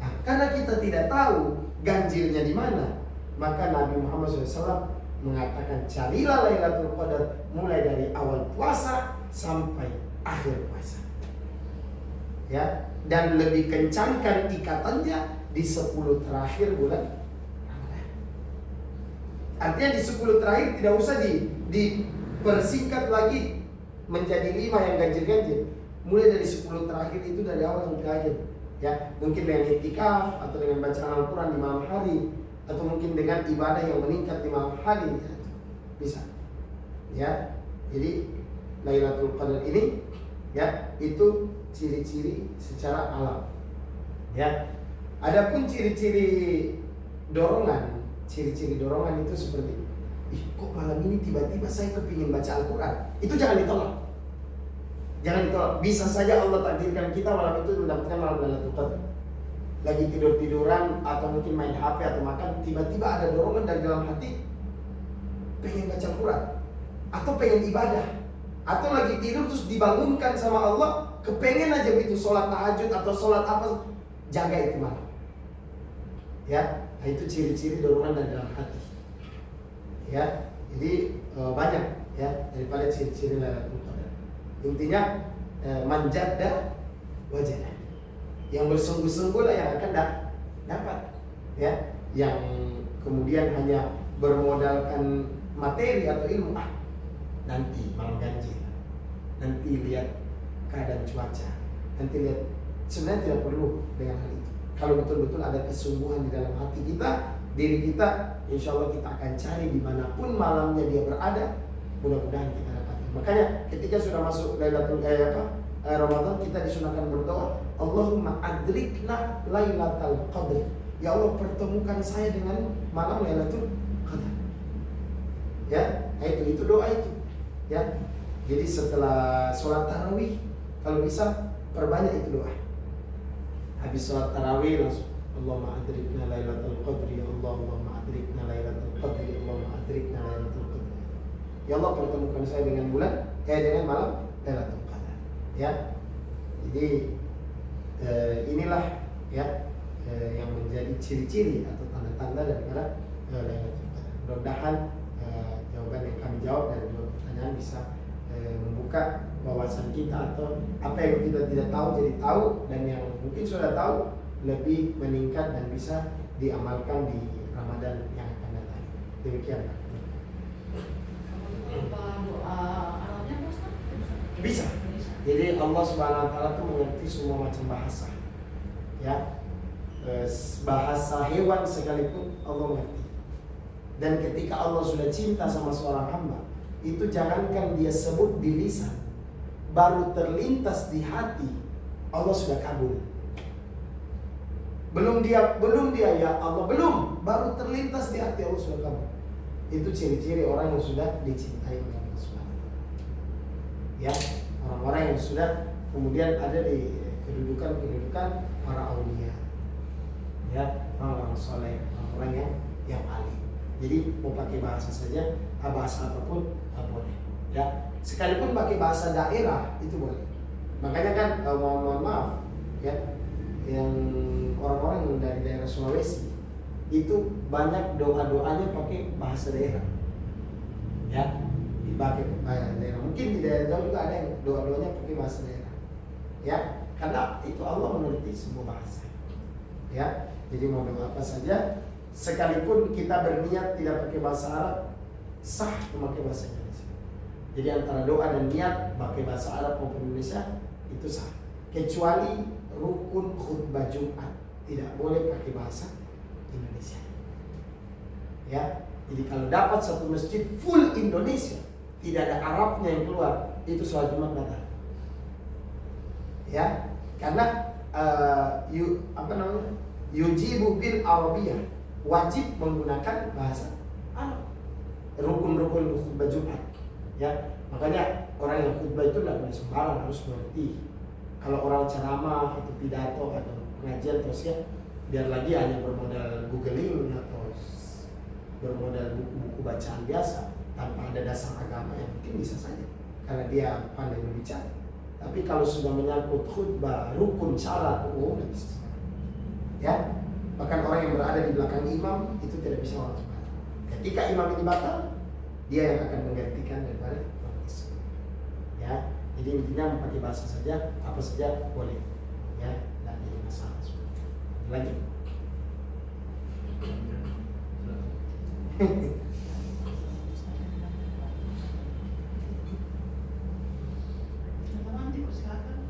Nah, karena kita tidak tahu ganjilnya di mana, maka Nabi Muhammad SAW mengatakan carilah Lailatul Qadar mulai dari awal puasa sampai akhir puasa, ya, dan lebih kencangkan ikatannya di 10 terakhir bulan Ramadan. Artinya di 10 terakhir tidak usah dipersingkat lagi menjadi 5 yang ganjil-ganjil. Mulai dari 10 terakhir itu dari awal sampai akhir, ya. Mungkin dengan iktikaf atau dengan bacaan Al-Quran di malam hari, atau mungkin dengan ibadah yang meningkat di malam hari, ya, bisa, ya. Jadi Lailatul Qadar ini, ya, itu ciri-ciri secara alam, ya. Adapun ciri-ciri dorongan itu seperti, kok malam ini tiba-tiba saya kepingin baca Al-Quran, itu jangan ditolak. Jangan ditolak. Bisa saja Allah takdirkan kita malam itu mendapatkan malam Lailatul Qadar. Lagi tidur-tiduran atau mungkin main HP atau makan, tiba-tiba ada dorongan dari dalam hati pengen baca Al-Quran atau pengen ibadah, atau lagi tidur terus dibangunkan sama Allah, kepengen aja begitu sholat tahajud atau sholat apa, jaga itu malam, ya. Nah, itu ciri-ciri dorongan dari dalam hati, ya. Jadi banyak, ya, daripada ciri-ciri Lailatul Qadar. Intinya manjada wajah, yang bersungguh-sungguh lah yang akan dapat, ya. Yang kemudian hanya bermodalkan materi atau ilmu, nanti malam ganjil, nanti lihat keadaan cuaca, nanti lihat, sebenarnya tidak perlu dengan hal itu. Kalau betul-betul ada kesungguhan di dalam hati kita, diri kita, insya Allah kita akan cari dimanapun malamnya dia berada. Mudah-mudahan kita dapat. Makanya ketika sudah masuk Lailatul Ramadan, kita disunahkan berdoa, Allahumma adrikna Lailatul Qadar. Ya Allah, pertemukan saya dengan malam Lailatul Qadar. Ya, nah itu doa itu. Ya, jadi setelah sholat tarawih, kalau bisa perbanyak itu doa. Habis sholat tarawih langsung Allahumma adrikna Lailatul Qadri, Allahumma adrikna Lailatul Qadri, Allahumma adrikna Lailatul Qadri. Ya Allah, pertemukan saya dengan dengan malam Lailatul Qadar. Ya, jadi inilah, ya, yang menjadi ciri-ciri atau tanda-tanda daripada Lailatul Qadar. Mudah-mudahan jawaban yang kami jawab dari dua pertanyaan bisa membuka wawasan kita, atau apa yang kita tidak tahu jadi tahu, dan yang mungkin sudah tahu lebih meningkat dan bisa diamalkan di Ramadan yang akan datang. Demikian, Pak. Doa Arabnya Bisa. Jadi Allah Subhanahu Wa Taala itu mengerti semua macam bahasa, ya. Bahasa hewan sekalipun Allah mengerti. Dan ketika Allah sudah cinta sama seorang hamba, itu jangankan dia sebut di lisan, baru terlintas di hati, Allah sudah kabul. Belum dia ya Allah, belum, baru terlintas di hati, Allah sudah kabul. Itu ciri-ciri orang yang sudah dicintai oleh Allah Subhanahu wa Ta'ala. Ya, orang-orang yang sudah kemudian ada di kedudukan para aulia. Ya, orang-orang soleh, orang-orang yang alim. Jadi mau pakai bahasa saja, bahasa apapun boleh. Ya, sekalipun pakai bahasa daerah itu boleh. Makanya kan mohon maaf, ya, yang orang-orang yang dari daerah Sulawesi itu banyak doa-doanya pakai bahasa daerah. Ya, dipakai bahasa daerah. Mungkin di daerah jauh juga ada yang doa-doanya pakai bahasa daerah. Ya, Karena itu Allah mengerti semua bahasa. Ya, jadi mau dengan apa saja, sekalipun kita berniat tidak pakai bahasa Arab, sah memakai bahasa Indonesia. Jadi antara doa dan niat pakai bahasa Arab maupun Indonesia itu sah. Kecuali rukun khutbah Jumat tidak boleh pakai bahasa Indonesia. Ya, jadi kalau dapat satu masjid full Indonesia, tidak ada Arabnya yang keluar, itu sholat Jumat batal. Ya, karena yujibu bil Arabiyah, wajib menggunakan bahasa Arab. Rukun-rukun khutbah Jumat. Ya, makanya orang yang khutbah itu tidak boleh sembarang, harus mengerti. Kalau orang ceramah atau pidato atau pengajian terus ya, biar lagi hanya bermodal googling atau bermodal buku-buku bacaan biasa tanpa ada dasar agama, yang mungkin bisa saja karena dia pandai berbicara. Tapi kalau sudah menyangkut khutbah, rukun, syarat, tidak bisa sembarang. Ya, bahkan orang yang berada di belakang imam itu tidak bisa orang sembarang. Ketika imam ini batal, dia yang akan menggantikan daripada imam tersebut. Ya, jadi intinya memakai bahasa saja, apa saja boleh. Ya, tidak jadi masalah. Lagi.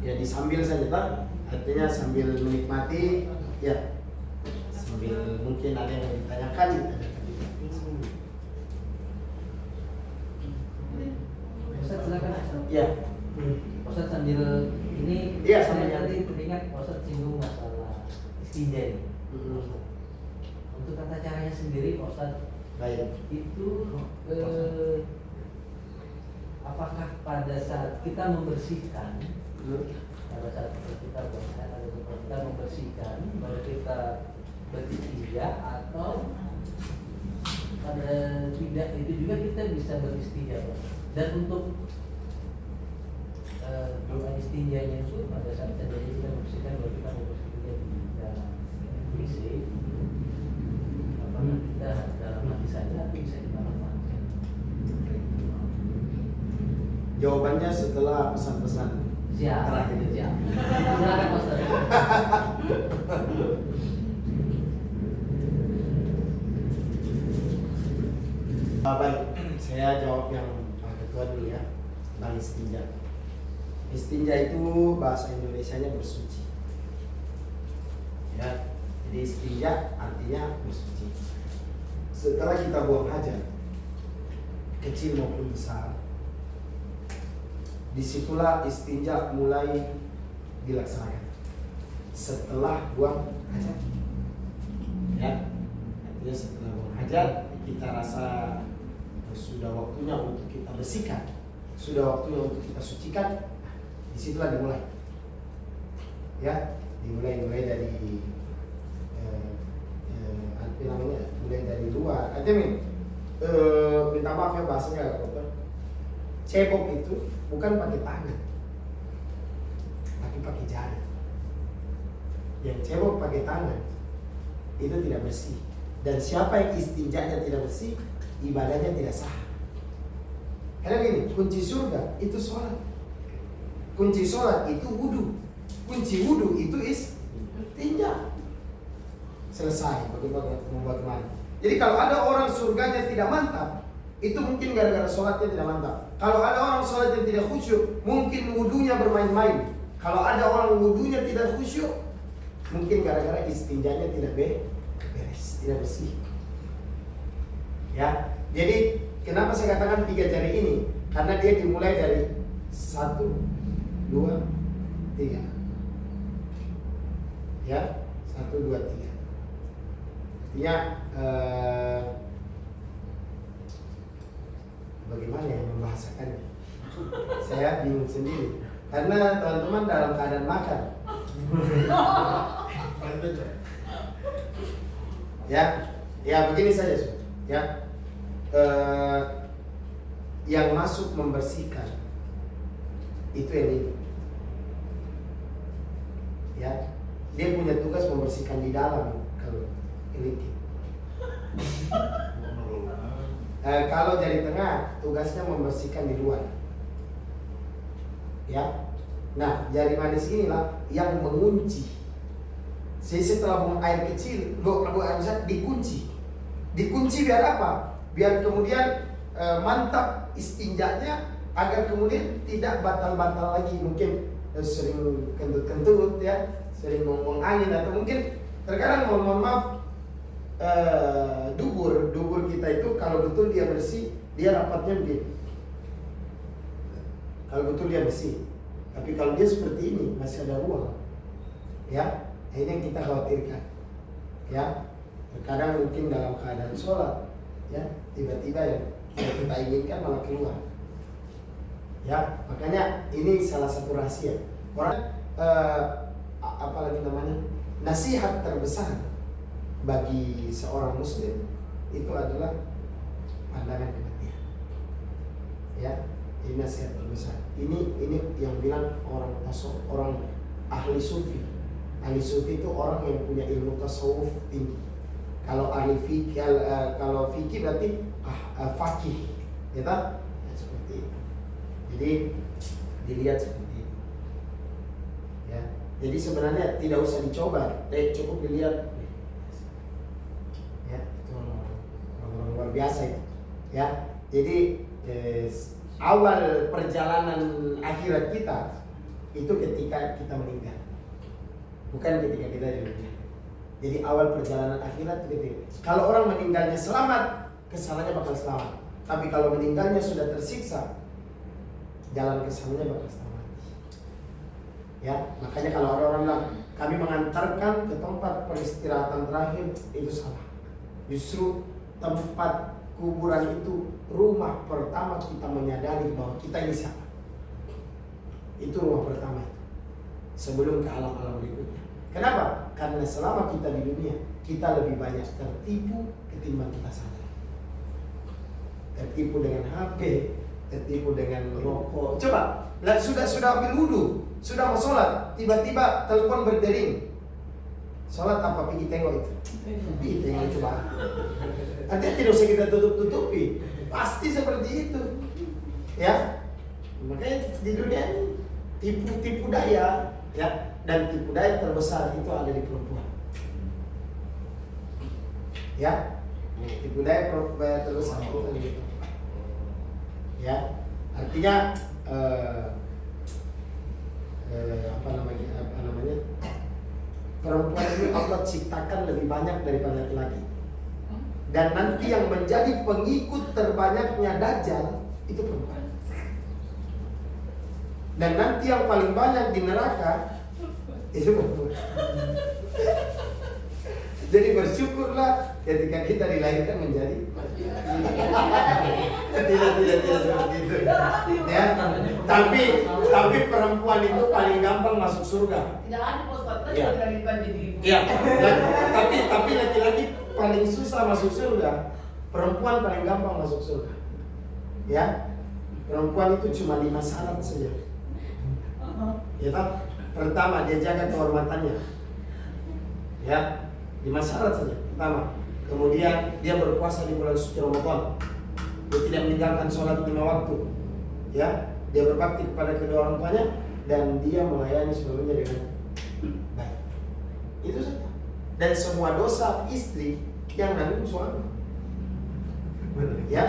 Ya disambil saja tak, artinya sambil menikmati, ya sambil mungkin ada yang ditanyakan. Ustaz silakan. Ya. Ustaz sambil ini, ya, saya tadi teringat Ustaz singgung masalah istinja ini. Untuk tata caranya sendiri Ustaz, baik. Itu apakah pada saat kita membersihkan, pada saat kita bersihkan atau kita membersihkan baru kita beristinja, atau pada tidak itu juga kita bisa beristinja, dan untuk doa istinjanya itu pada saat kita membersihkan baru kita beristinja di dalam WC, apakah kita dalam hati saja atau bisa kita lakukan? Jawabannya setelah pesan-pesan terakhir ini. Siap. Silakan Ustaz. Baik, saya jawab yang Pak Ketua dulu ya, tentang istinja. Istinja itu bahasa Indonesianya bersuci. Ya, jadi istinja artinya bersuci. Setelah kita buang hajat, kecil maupun besar, disitulah istinja mulai dilaksanakan. Setelah buang hajat, ya, artinya setelah buang hajat kita rasa sudah waktunya untuk kita bersihkan, sudah waktunya untuk kita sucikan, disitulah dimulai. Ya, dimulai dari mulai dari luar. Artinya minta maaf ya bahasanya agak kotor. Cebok itu bukan pakai tangan, tapi pakai jari. Yang cebok pakai tangan itu tidak bersih. Dan siapa yang istinjanya tidak bersih, ibadahnya tidak sah. Karena gini, kunci surga itu sholat, kunci sholat itu wudu, kunci wudu itu istinja. Selesai, bagaimana? Jadi kalau ada orang surganya tidak mantap, itu mungkin gara-gara sholatnya tidak mantap. Kalau ada orang sholat yang tidak khusyuk, mungkin wudunya bermain-main. Kalau ada orang wudunya tidak khusyuk, mungkin gara-gara istinjanya tidak beres, tidak bersih. Ya, jadi kenapa saya katakan 3 jari ini? Karena dia dimulai dari 1, 2, 3. Ya, 1, 2, 3. Artinya bagaimana yang membahasakannya? Saya bingung sendiri. Karena teman-teman dalam keadaan makan. Ya begini saja, ya. Yang masuk membersihkan itu yang ini. Ya, dia punya tugas membersihkan di dalam kalau ini. Kalau jari tengah tugasnya membersihkan di luar. Ya, Nah, jari manis inilah yang mengunci. Jadi setelah buang air kecil, buang air besar, dikunci. Dikunci biar apa? Biar kemudian mantap istinjanya, agar kemudian tidak batal-batal lagi. Mungkin sering kentut-kentut ya, sering buang angin, atau mungkin terkadang mohon maaf dubur kita itu kalau betul dia bersih, dia rapatnya begini. Kalau betul dia bersih. Tapi kalau dia seperti ini masih ada ruang, ya, ini yang kita khawatirkan, ya. Terkadang mungkin dalam keadaan sholat, ya, tiba-tiba yang kita inginkan malah keluar, ya. Makanya ini salah satu rahasia. Orang apalagi namanya, nasihat terbesar bagi seorang muslim itu adalah pandangan kematian, ya. Ini nasihat terbesar. Ini yang bilang orang ahli sufi. Ahli sufi itu orang yang punya ilmu tasawuf tinggi. Kalau ahli fikih, kalau fikih berarti faqih, ya tak? Ya, seperti itu. Jadi dilihat seperti itu. Ya. Jadi sebenarnya tidak usah dicoba, cukup dilihat. Ya, itu orang luar biasa itu. Ya. Jadi awal perjalanan akhirat kita itu ketika kita meninggal, bukan ketika kita di dunia. Jadi awal perjalanan akhirat itu, kalau orang meninggalnya selamat, kesananya bakal selamat. Tapi kalau meninggalnya sudah tersiksa, jalan kesananya bakal selamat. Ya, makanya kalau orang-orang bilang kami mengantarkan ke tempat peristirahatan terakhir, itu salah. Justru tempat kuburan itu rumah pertama kita menyadari bahwa kita ini siapa. Itu rumah pertama itu, sebelum ke alam-alam berikutnya. Kenapa? Karena selama kita di dunia, kita lebih banyak tertipu ketimbang kita sadar. Tertipu dengan HP, tertipu dengan rokok. Coba, sudah ambil wudhu, sudah mau sholat, tiba-tiba telepon berdering. Sholat apa? Pergi tengok itu. Pergi tengok, coba. Artinya tidak usah kita tutup-tutupi. Pasti seperti itu. Ya. Makanya di dunia ini tipu daya, ya. Dan tipu daya terbesar itu ada di perempuan. Ya. Tipu daya terbesar itu ada di perempuan. Ya. Artinya apa namanya? Perempuan itu Allah ciptakan lebih banyak daripada laki-laki. Dan nanti yang menjadi pengikut terbanyaknya Dajjal itu perempuan. Dan nanti yang paling banyak di neraka itu perempuan. Jadi bersyukurlah ketika kita dilahirkan menjadi tidak seperti itu. Ya. Tapi perempuan itu paling gampang masuk surga. Tidak ada Ustaz, Ya. Ya. Tapi laki-laki paling susah masuk surga. Perempuan paling gampang masuk surga. Ya. Perempuan itu cuma 5 syarat saja. Ya kan? Pertama, dia jaga kehormatannya. Ya. 5 syarat saja. Pertama, kemudian dia berpuasa di bulan suci Ramadan. Dia tidak meninggalkan sholat 5 waktu. Ya, dia berbakti kepada kedua orang tuanya dan dia melayani suaminya dengan baik. Itu saja. Dan semua dosa istri yang nanggung suami. Ya.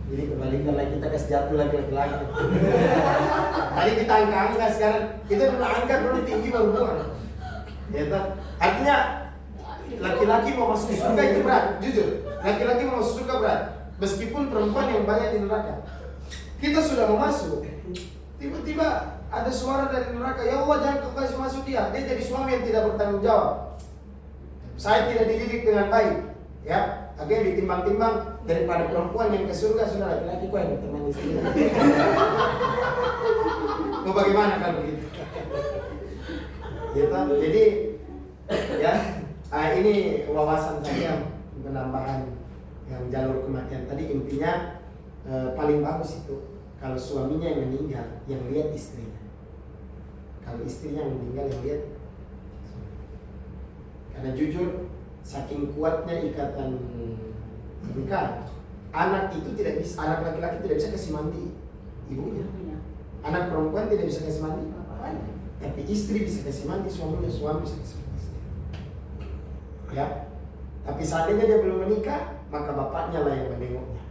Jadi kebalikan lagi, kita kasih jatuh lagi. Tadi kita angka sekarang kita dulu angkat dulu tinggi baru buang. Ya kan? Artinya laki-laki mau masuk surga itu berat, jujur. Laki-laki mau masuk surga berat, meskipun perempuan yang banyak di neraka. Kita sudah mau masuk, tiba-tiba ada suara dari neraka, ya Allah jangan kau kasih masuk dia jadi suami yang tidak bertanggung jawab. Saya tidak dididik dengan baik, ya. Akhirnya ditimbang-timbang, daripada perempuan yang ke surga sudah laki-laki kau yang berteman sendiri. Mau bagaimana kalau begitu? Gitu. Jadi ya ini wawasan saya penambahan yang jalur kematian tadi. Intinya paling bagus itu kalau suaminya yang meninggal yang lihat istrinya, kalau istrinya yang meninggal yang lihat. Karena jujur saking kuatnya ikatan nikah, anak itu tidak bisa, anak laki-laki tidak bisa kasih mandi ibunya. Anak perempuan tidak bisa kasih mandi, bapaknya. Tapi istri bisa kasih mandi suaminya, suami bisa kasih mandi istri. Ya. Tapi seandainya dia belum menikah, maka bapaknya lah yang menengoknya.